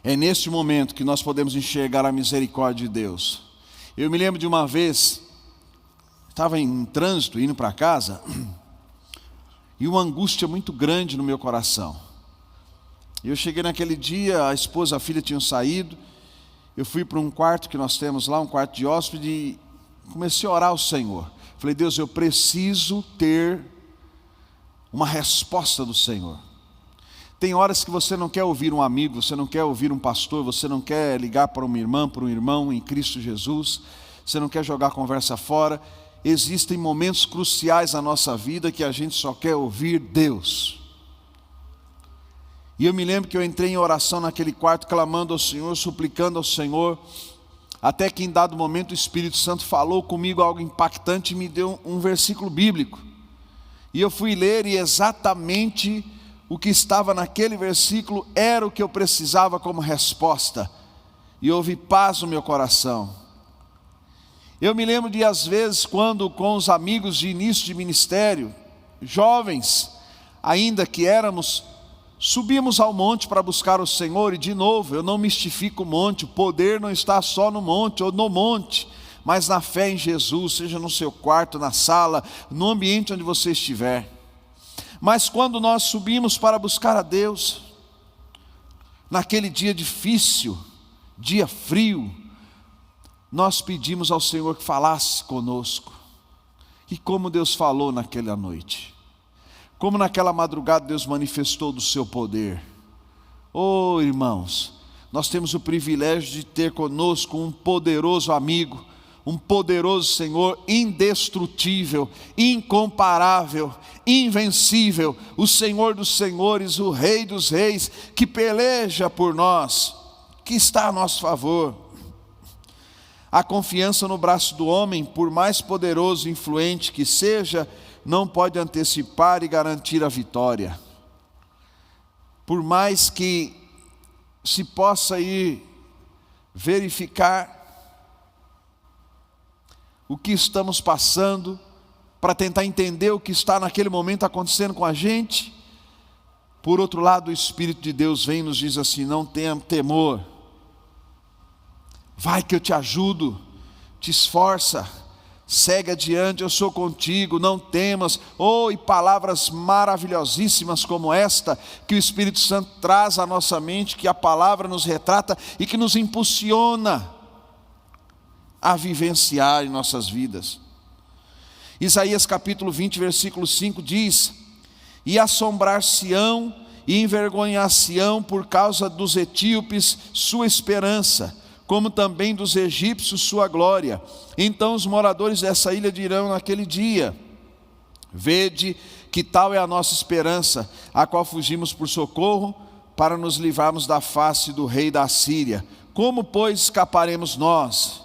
É nesse momento que nós podemos enxergar a misericórdia de Deus. Eu me lembro de uma vez, estava em trânsito, indo para casa, e uma angústia muito grande no meu coração. Eu cheguei naquele dia, a esposa e a filha tinham saído, eu fui para um quarto que nós temos lá, um quarto de hóspede, e comecei a orar ao Senhor. Falei: Deus, eu preciso ter uma resposta do Senhor. Tem horas que você não quer ouvir um amigo, você não quer ouvir um pastor, você não quer ligar para uma irmã, para um irmão em Cristo Jesus, você não quer jogar a conversa fora. Existem momentos cruciais na nossa vida que a gente só quer ouvir Deus. E eu me lembro que eu entrei em oração naquele quarto, clamando ao Senhor, suplicando ao Senhor, até que em dado momento o Espírito Santo falou comigo algo impactante e me deu um versículo bíblico. E eu fui ler, e exatamente o que estava naquele versículo era o que eu precisava como resposta. E houve paz no meu coração. Eu me lembro de, às vezes, quando com os amigos de início de ministério, jovens, ainda que éramos, subimos ao monte para buscar o Senhor. E de novo, eu não mistifico o monte, o poder não está só no monte ou no monte, mas na fé em Jesus, seja no seu quarto, na sala, no ambiente onde você estiver. Mas quando nós subimos para buscar a Deus, naquele dia difícil, dia frio, nós pedimos ao Senhor que falasse conosco. E como Deus falou naquela noite, como naquela madrugada Deus manifestou do seu poder. Oh, irmãos, nós temos o privilégio de ter conosco um poderoso amigo, um poderoso Senhor, indestrutível, incomparável, invencível, o Senhor dos senhores, o Rei dos reis, que peleja por nós, que está a nosso favor. A confiança no braço do homem, por mais poderoso e influente que seja, não pode antecipar e garantir a vitória. Por mais que se possa ir verificar o que estamos passando, para tentar entender o que está naquele momento acontecendo com a gente. Por outro lado, o Espírito de Deus vem e nos diz assim: não tenha temor, vai que eu te ajudo, te esforça, segue adiante, eu sou contigo, não temas. E palavras maravilhosíssimas como esta, que o Espírito Santo traz à nossa mente, que a palavra nos retrata e que nos impulsiona a vivenciar em nossas vidas. Isaías capítulo 20, versículo 5 diz: e assombrar-se-ão e envergonhar-se-ão por causa dos etíopes sua esperança, como também dos egípcios sua glória. Então os moradores dessa ilha dirão naquele dia: vede que tal é a nossa esperança, a qual fugimos por socorro, para nos livrarmos da face do rei da Assíria. Como, pois, escaparemos nós?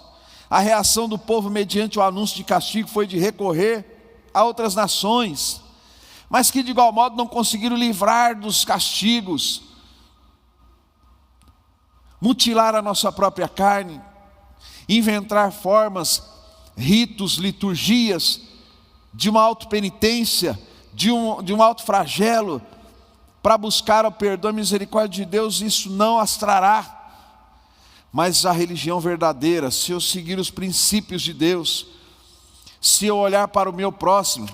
A reação do povo mediante o anúncio de castigo foi de recorrer a outras nações, mas que de igual modo não conseguiram livrar dos castigos, mutilar a nossa própria carne, inventar formas, ritos, liturgias, de uma autopenitência, de um autoflagelo, para buscar o perdão e a misericórdia de Deus. Isso não as trará. Mas a religião verdadeira, se eu seguir os princípios de Deus, se eu olhar para o meu próximo,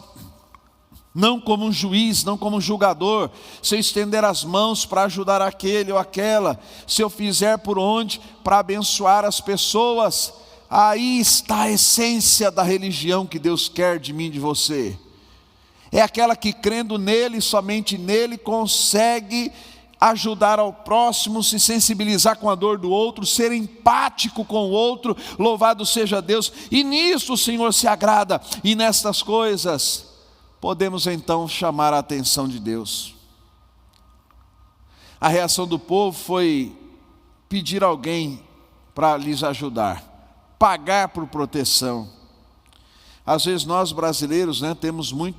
não como um juiz, não como um julgador, se eu estender as mãos para ajudar aquele ou aquela, se eu fizer por onde para abençoar as pessoas, aí está a essência da religião que Deus quer de mim e de você. É aquela que, crendo nele, somente nele, consegue ajudar ao próximo, se sensibilizar com a dor do outro, ser empático com o outro. Louvado seja Deus. E nisso o Senhor se agrada, e nestas coisas podemos então chamar a atenção de Deus. A reação do povo foi pedir alguém para lhes ajudar, pagar por proteção. Às vezes nós brasileiros, temos muito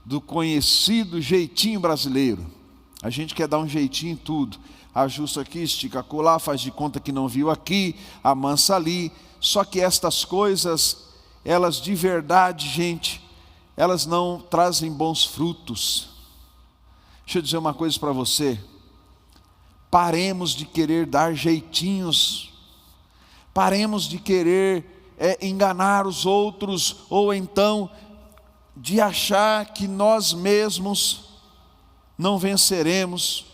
do conhecido jeitinho brasileiro. A gente quer dar um jeitinho em tudo, ajusta aqui, estica acolá, faz de conta que não viu aqui, amansa ali. Só que estas coisas, elas de verdade, gente, elas não trazem bons frutos. Deixa eu dizer uma coisa para você: paremos de querer dar jeitinhos, paremos de querer enganar os outros, ou então de achar que nós mesmos não venceremos,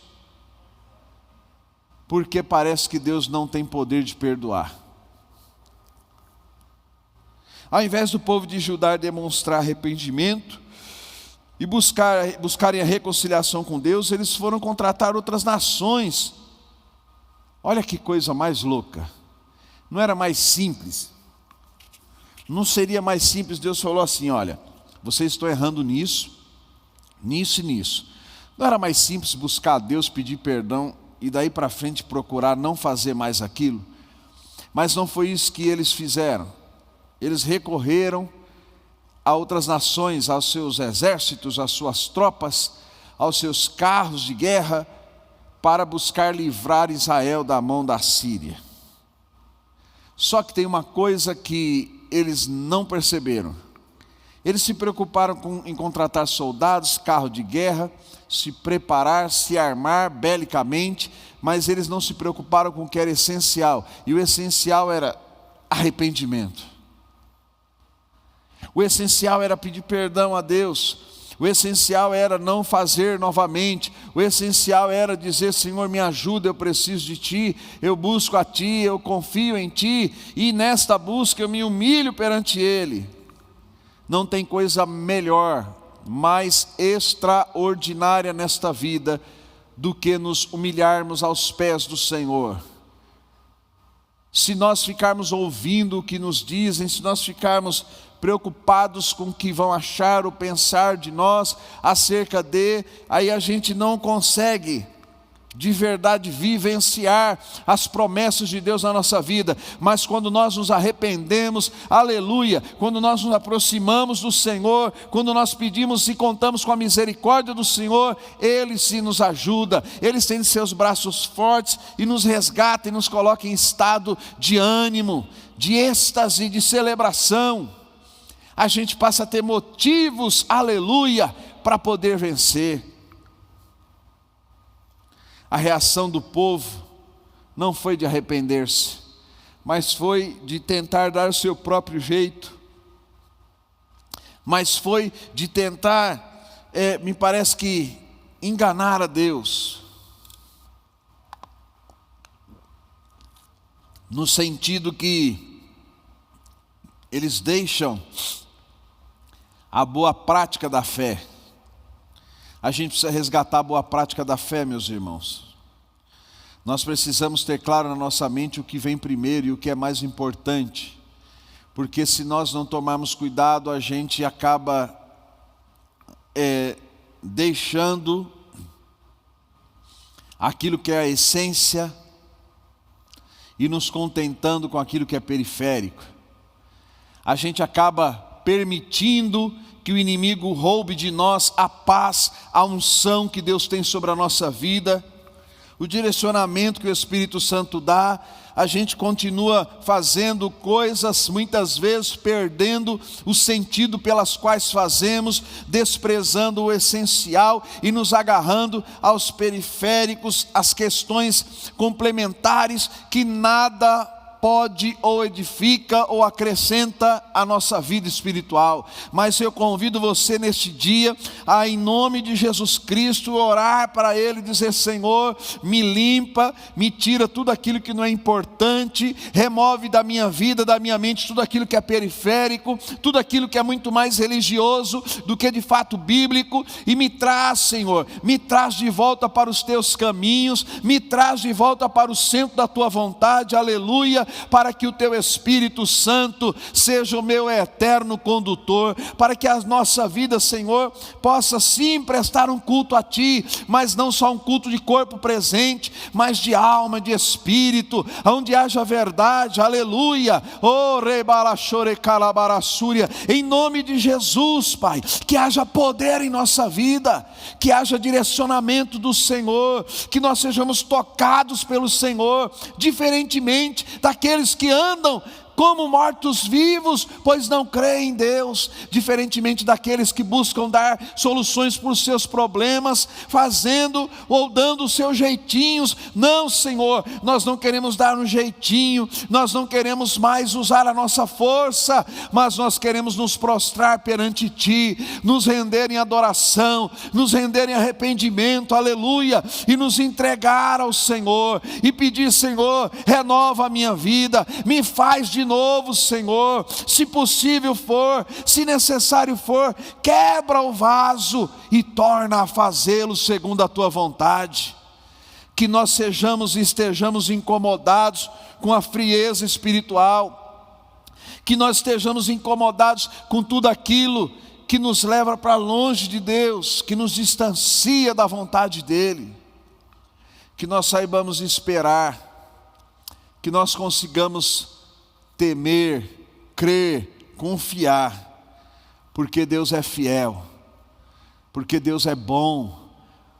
porque parece que Deus não tem poder de perdoar. Ao invés do povo de Judá demonstrar arrependimento e buscarem a reconciliação com Deus, eles foram contratar outras nações. Olha que coisa mais louca. Não era mais simples? Não seria mais simples? Deus falou assim: olha, vocês estão errando nisso, nisso e nisso. Não era mais simples buscar a Deus, pedir perdão e daí para frente procurar não fazer mais aquilo? Mas não foi isso que eles fizeram. Eles recorreram a outras nações, aos seus exércitos, às suas tropas, aos seus carros de guerra, para buscar livrar Israel da mão da Síria. Só que tem uma coisa que eles não perceberam. Eles se preocuparam em contratar soldados, carro de guerra, se preparar, se armar belicamente, mas eles não se preocuparam com o que era essencial. E o essencial era arrependimento. O essencial era pedir perdão a Deus. O essencial era não fazer novamente. O essencial era dizer: Senhor, me ajuda, eu preciso de Ti, eu busco a Ti, eu confio em Ti, e nesta busca eu me humilho perante Ele. Não tem coisa melhor, mais extraordinária nesta vida do que nos humilharmos aos pés do Senhor. Se nós ficarmos ouvindo o que nos dizem, se nós ficarmos preocupados com o que vão achar ou pensar de nós acerca de, aí a gente não consegue de verdade vivenciar as promessas de Deus na nossa vida. Mas quando nós nos arrependemos, aleluia, quando nós nos aproximamos do Senhor, quando nós pedimos e contamos com a misericórdia do Senhor, Ele se nos ajuda, Ele estende seus braços fortes e nos resgata e nos coloca em estado de ânimo, de êxtase, de celebração. A gente passa a ter motivos, aleluia, para poder vencer. A reação do povo não foi de arrepender-se, mas foi de tentar dar o seu próprio jeito, mas foi de tentar, me parece que, enganar a Deus, no sentido que eles deixam a boa prática da fé. A gente precisa resgatar a boa prática da fé, meus irmãos. Nós precisamos ter claro na nossa mente o que vem primeiro e o que é mais importante, porque se nós não tomarmos cuidado, a gente acaba deixando aquilo que é a essência e nos contentando com aquilo que é periférico. A gente acaba permitindo que o inimigo roube de nós a paz, a unção que Deus tem sobre a nossa vida, o direcionamento que o Espírito Santo dá. A gente continua fazendo coisas, muitas vezes perdendo o sentido pelas quais fazemos, desprezando o essencial e nos agarrando aos periféricos, às questões complementares que nada pode ou edifica ou acrescenta a nossa vida espiritual. Mas eu convido você neste dia a, em nome de Jesus Cristo, orar para Ele, dizer: Senhor, me limpa, me tira tudo aquilo que não é importante, remove da minha vida, da minha mente, tudo aquilo que é periférico, tudo aquilo que é muito mais religioso do que de fato bíblico, e me traz, Senhor, me traz de volta para os teus caminhos, me traz de volta para o centro da tua vontade, aleluia, para que o teu Espírito Santo seja o meu eterno condutor, para que a nossa vida, Senhor, possa sim prestar um culto a Ti, mas não só um culto de corpo presente, mas de alma, de espírito, onde haja verdade, aleluia, em nome de Jesus, Pai, que haja poder em nossa vida, que haja direcionamento do Senhor, que nós sejamos tocados pelo Senhor, diferentemente daqueles que andam como mortos-vivos, pois não creem em Deus, diferentemente daqueles que buscam dar soluções para os seus problemas, fazendo ou dando os seus jeitinhos. Não, Senhor, nós não queremos dar um jeitinho, nós não queremos mais usar a nossa força, mas nós queremos nos prostrar perante Ti, nos render em adoração, nos render em arrependimento, aleluia, e nos entregar ao Senhor, e pedir: Senhor, renova a minha vida, me faz de novo, Senhor, se possível for, se necessário for, quebra o vaso e torna a fazê-lo segundo a Tua vontade. Que nós sejamos e estejamos incomodados com a frieza espiritual, que nós estejamos incomodados com tudo aquilo que nos leva para longe de Deus, que nos distancia da vontade dEle, que nós saibamos esperar, que nós consigamos temer, crer, confiar, porque Deus é fiel, porque Deus é bom,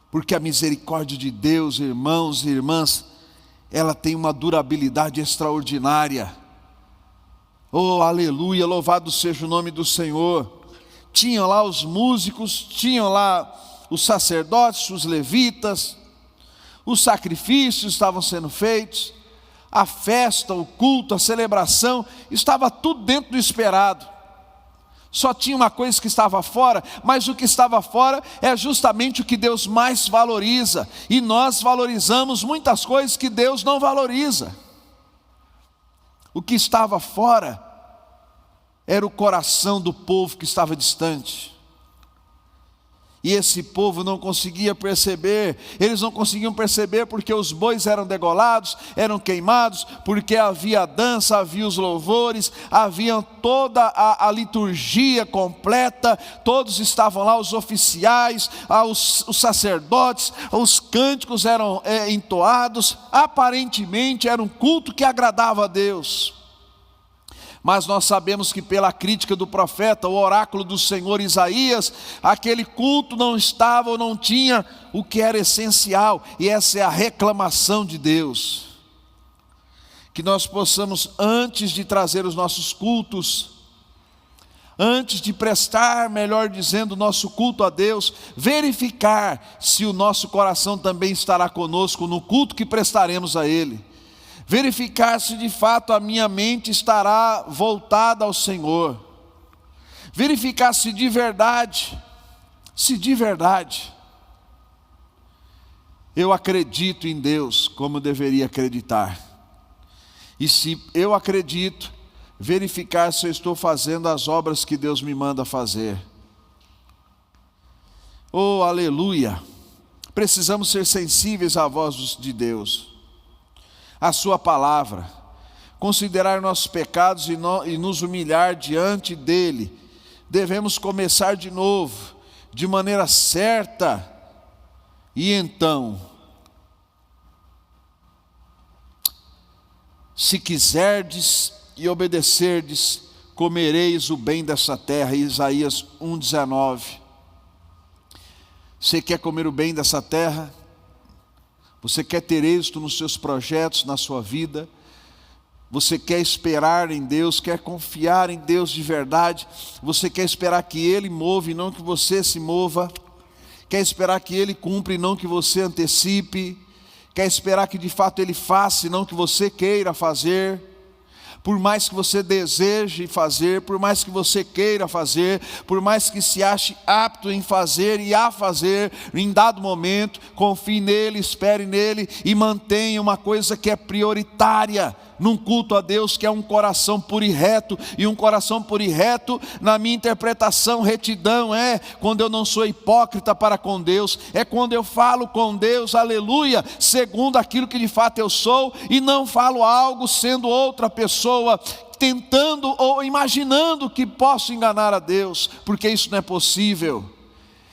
porque a misericórdia de Deus, irmãos e irmãs, ela tem uma durabilidade extraordinária. Oh, aleluia, louvado seja o nome do Senhor. Tinham lá os músicos, tinham lá os sacerdotes, os levitas, os sacrifícios estavam sendo feitos, a festa, o culto, a celebração, estava tudo dentro do esperado. Só tinha uma coisa que estava fora, mas o que estava fora é justamente o que Deus mais valoriza, e nós valorizamos muitas coisas que Deus não valoriza. O que estava fora era o coração do povo que estava distante. E esse povo não conseguia perceber, eles não conseguiam perceber porque os bois eram degolados, eram queimados, porque havia dança, havia os louvores, havia toda a liturgia completa, todos estavam lá, os oficiais, os sacerdotes, os cânticos eram entoados, aparentemente era um culto que agradava a Deus. Mas nós sabemos que pela crítica do profeta, o oráculo do Senhor Isaías, aquele culto não estava ou não tinha o que era essencial, e essa é a reclamação de Deus. Que nós possamos, antes de trazer os nossos cultos, antes de prestar, melhor dizendo, o nosso culto a Deus, verificar se o nosso coração também estará conosco no culto que prestaremos a Ele. Verificar se de fato a minha mente estará voltada ao Senhor. Verificar se de verdade eu acredito em Deus como deveria acreditar. E se eu acredito, verificar se eu estou fazendo as obras que Deus me manda fazer. Oh, aleluia! Precisamos ser sensíveis à voz de Deus, a sua palavra, considerar nossos pecados e nos humilhar diante dele. Devemos começar de novo, de maneira certa, e então, se quiserdes e obedecerdes, comereis o bem dessa terra. Isaías 1:19. Você quer comer o bem dessa terra? Você quer ter êxito nos seus projetos, na sua vida? Você quer esperar em Deus, quer confiar em Deus de verdade? Você quer esperar que Ele mova e não que você se mova? Quer esperar que Ele cumpra e não que você antecipe? Quer esperar que de fato Ele faça e não que você queira fazer? Por mais que você deseje fazer, por mais que você queira fazer, por mais que se ache apto em fazer e a fazer, em dado momento, confie nele, espere nele e mantenha uma coisa que é prioritária num culto a Deus, que é um coração puro e reto. E um coração puro e reto, na minha interpretação, retidão é quando eu não sou hipócrita para com Deus, é quando eu falo com Deus, aleluia, segundo aquilo que de fato eu sou, e não falo algo sendo outra pessoa, tentando ou imaginando que posso enganar a Deus, porque isso não é possível.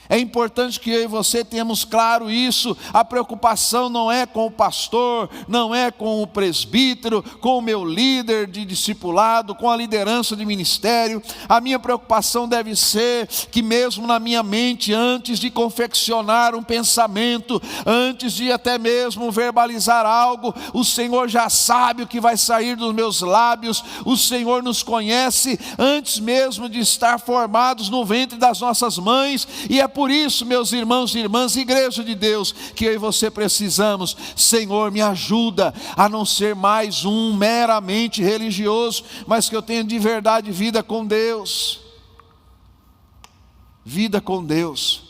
É importante que eu e você tenhamos claro isso. A preocupação não é com o pastor, não é com o presbítero, com o meu líder de discipulado, com a liderança de ministério. A minha preocupação deve ser que mesmo na minha mente, antes de confeccionar um pensamento, antes de até mesmo verbalizar algo, o Senhor já sabe o que vai sair dos meus lábios. O Senhor nos conhece antes mesmo de estar formados no ventre das nossas mães. E é por isso, meus irmãos e irmãs, igreja de Deus, que eu e você precisamos. Senhor, me ajuda a não ser mais um meramente religioso, mas que eu tenha de verdade vida com Deus. Vida com Deus.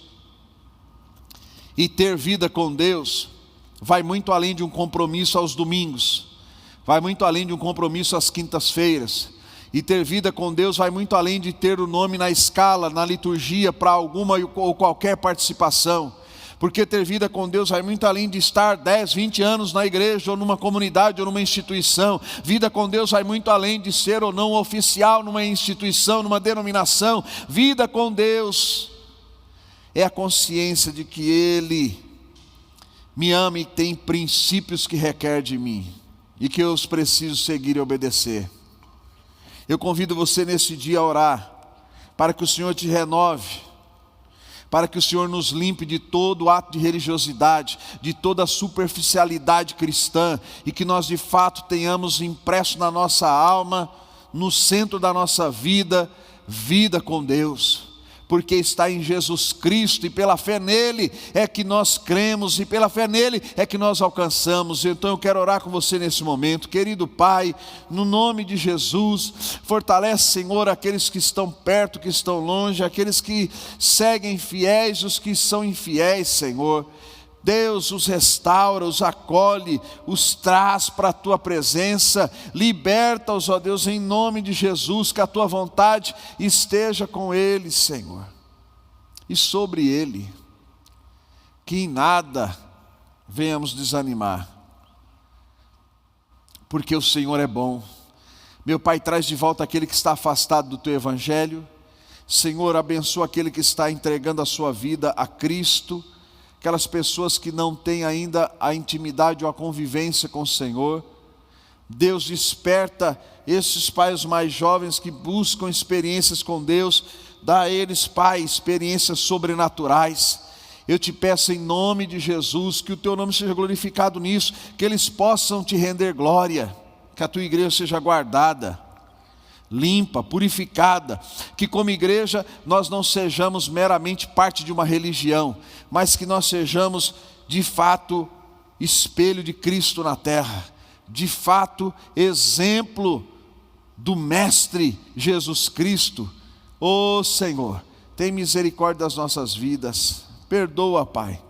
E ter vida com Deus vai muito além de um compromisso aos domingos, vai muito além de um compromisso às quintas-feiras. E ter vida com Deus vai muito além de ter o nome na escala, na liturgia, para alguma ou qualquer participação. Porque ter vida com Deus vai muito além de estar 10, 20 anos na igreja, ou numa comunidade, ou numa instituição. Vida com Deus vai muito além de ser ou não oficial numa instituição, numa denominação. Vida com Deus é a consciência de que Ele me ama e tem princípios que requer de mim, e que eu os preciso seguir e obedecer. Eu convido você nesse dia a orar, para que o Senhor te renove, para que o Senhor nos limpe de todo ato de religiosidade, de toda superficialidade cristã, e que nós de fato tenhamos impresso na nossa alma, no centro da nossa vida, vida com Deus. Porque está em Jesus Cristo, e pela fé nele é que nós cremos, e pela fé nele é que nós alcançamos. Então eu quero orar com você nesse momento. Querido Pai, no nome de Jesus, fortalece, Senhor, aqueles que estão perto, que estão longe, aqueles que seguem fiéis, os que são infiéis, Senhor. Deus, os restaura, os acolhe, os traz para a Tua presença, liberta-os, ó Deus, em nome de Jesus, que a Tua vontade esteja com eles, Senhor. e sobre ele, que em nada venhamos desanimar, porque o Senhor é bom. Meu Pai, traz de volta aquele que está afastado do Teu Evangelho. Senhor, abençoa aquele que está entregando a sua vida a Cristo, aquelas pessoas que não têm ainda a intimidade ou a convivência com o Senhor. Deus, desperta esses pais mais jovens que buscam experiências com Deus, dá a eles, Pai, experiências sobrenaturais. Eu te peço em nome de Jesus, que o Teu nome seja glorificado nisso, que eles possam Te render glória, que a Tua igreja seja guardada, limpa, purificada, que como igreja nós não sejamos meramente parte de uma religião, mas que nós sejamos de fato espelho de Cristo na terra, de fato exemplo do Mestre Jesus Cristo. Ó Senhor, tem misericórdia das nossas vidas, perdoa, Pai,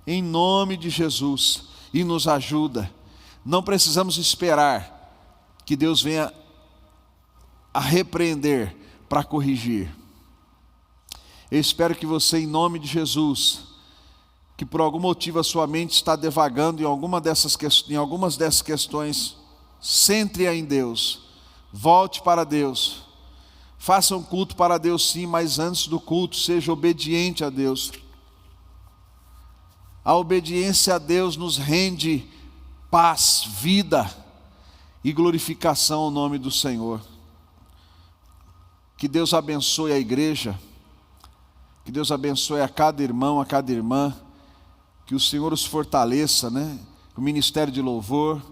em nome de Jesus, e nos ajuda. Não precisamos esperar que Deus venha a repreender para corrigir. Eu espero que você, em nome de Jesus, que por algum motivo a sua mente está devagando em algumas dessas questões, centre-a em Deus, volte para Deus, faça um culto para Deus sim, mas antes do culto seja obediente a Deus. A obediência a Deus nos rende paz, vida e glorificação ao nome do Senhor. Que Deus abençoe a igreja, que Deus abençoe a cada irmão, a cada irmã, que o Senhor os fortaleça, o ministério de louvor,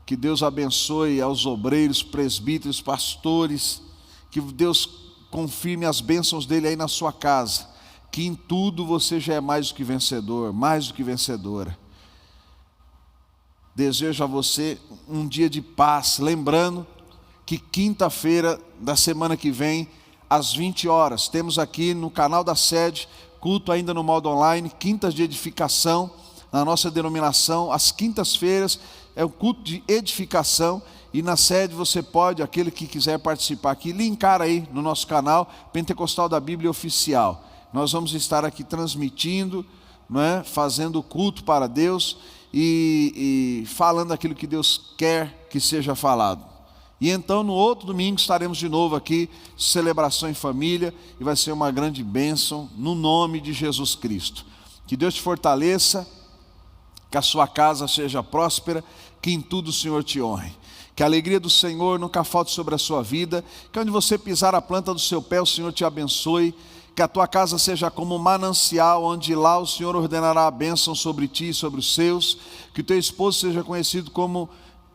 que Deus abençoe aos obreiros, presbíteros, pastores, que Deus confirme as bênçãos dele aí na sua casa, que em tudo você já é mais do que vencedor, mais do que vencedora. Desejo a você um dia de paz, lembrando que quinta-feira da semana que vem, às 20 horas, temos aqui no canal da sede, culto ainda no modo online, quintas de edificação, na nossa denominação, às quintas-feiras é o culto de edificação, e na sede você pode, aquele que quiser participar aqui, linkar aí no nosso canal, Pentecostal da Bíblia Oficial. Nós vamos estar aqui transmitindo, fazendo culto para Deus e falando aquilo que Deus quer que seja falado. E então no outro domingo estaremos de novo aqui, celebração em família, e vai ser uma grande bênção no nome de Jesus Cristo. Que Deus te fortaleça, que a sua casa seja próspera, que em tudo o Senhor te honre. Que a alegria do Senhor nunca falte sobre a sua vida, que onde você pisar a planta do seu pé, o Senhor te abençoe, que a tua casa seja como um manancial, onde lá o Senhor ordenará a bênção sobre ti e sobre os seus, que o teu esposo seja conhecido como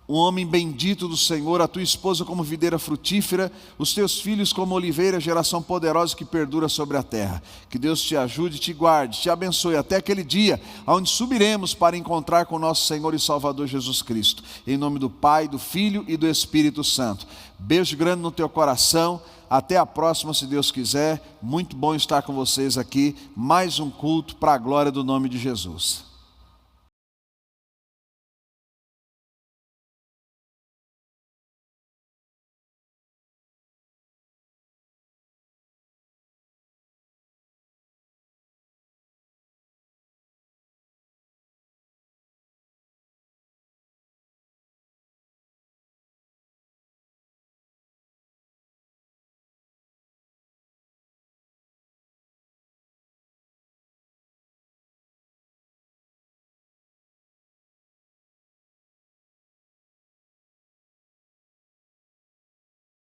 um homem bendito do Senhor, a tua esposa como videira frutífera, os teus filhos como oliveira, geração poderosa que perdura sobre a terra. Que Deus te ajude, te guarde, te abençoe até aquele dia, onde subiremos para encontrar com o nosso Senhor e Salvador Jesus Cristo. Em nome do Pai, do Filho e do Espírito Santo. Beijo grande no teu coração, até a próxima se Deus quiser. Muito bom estar com vocês aqui, mais um culto para a glória do nome de Jesus.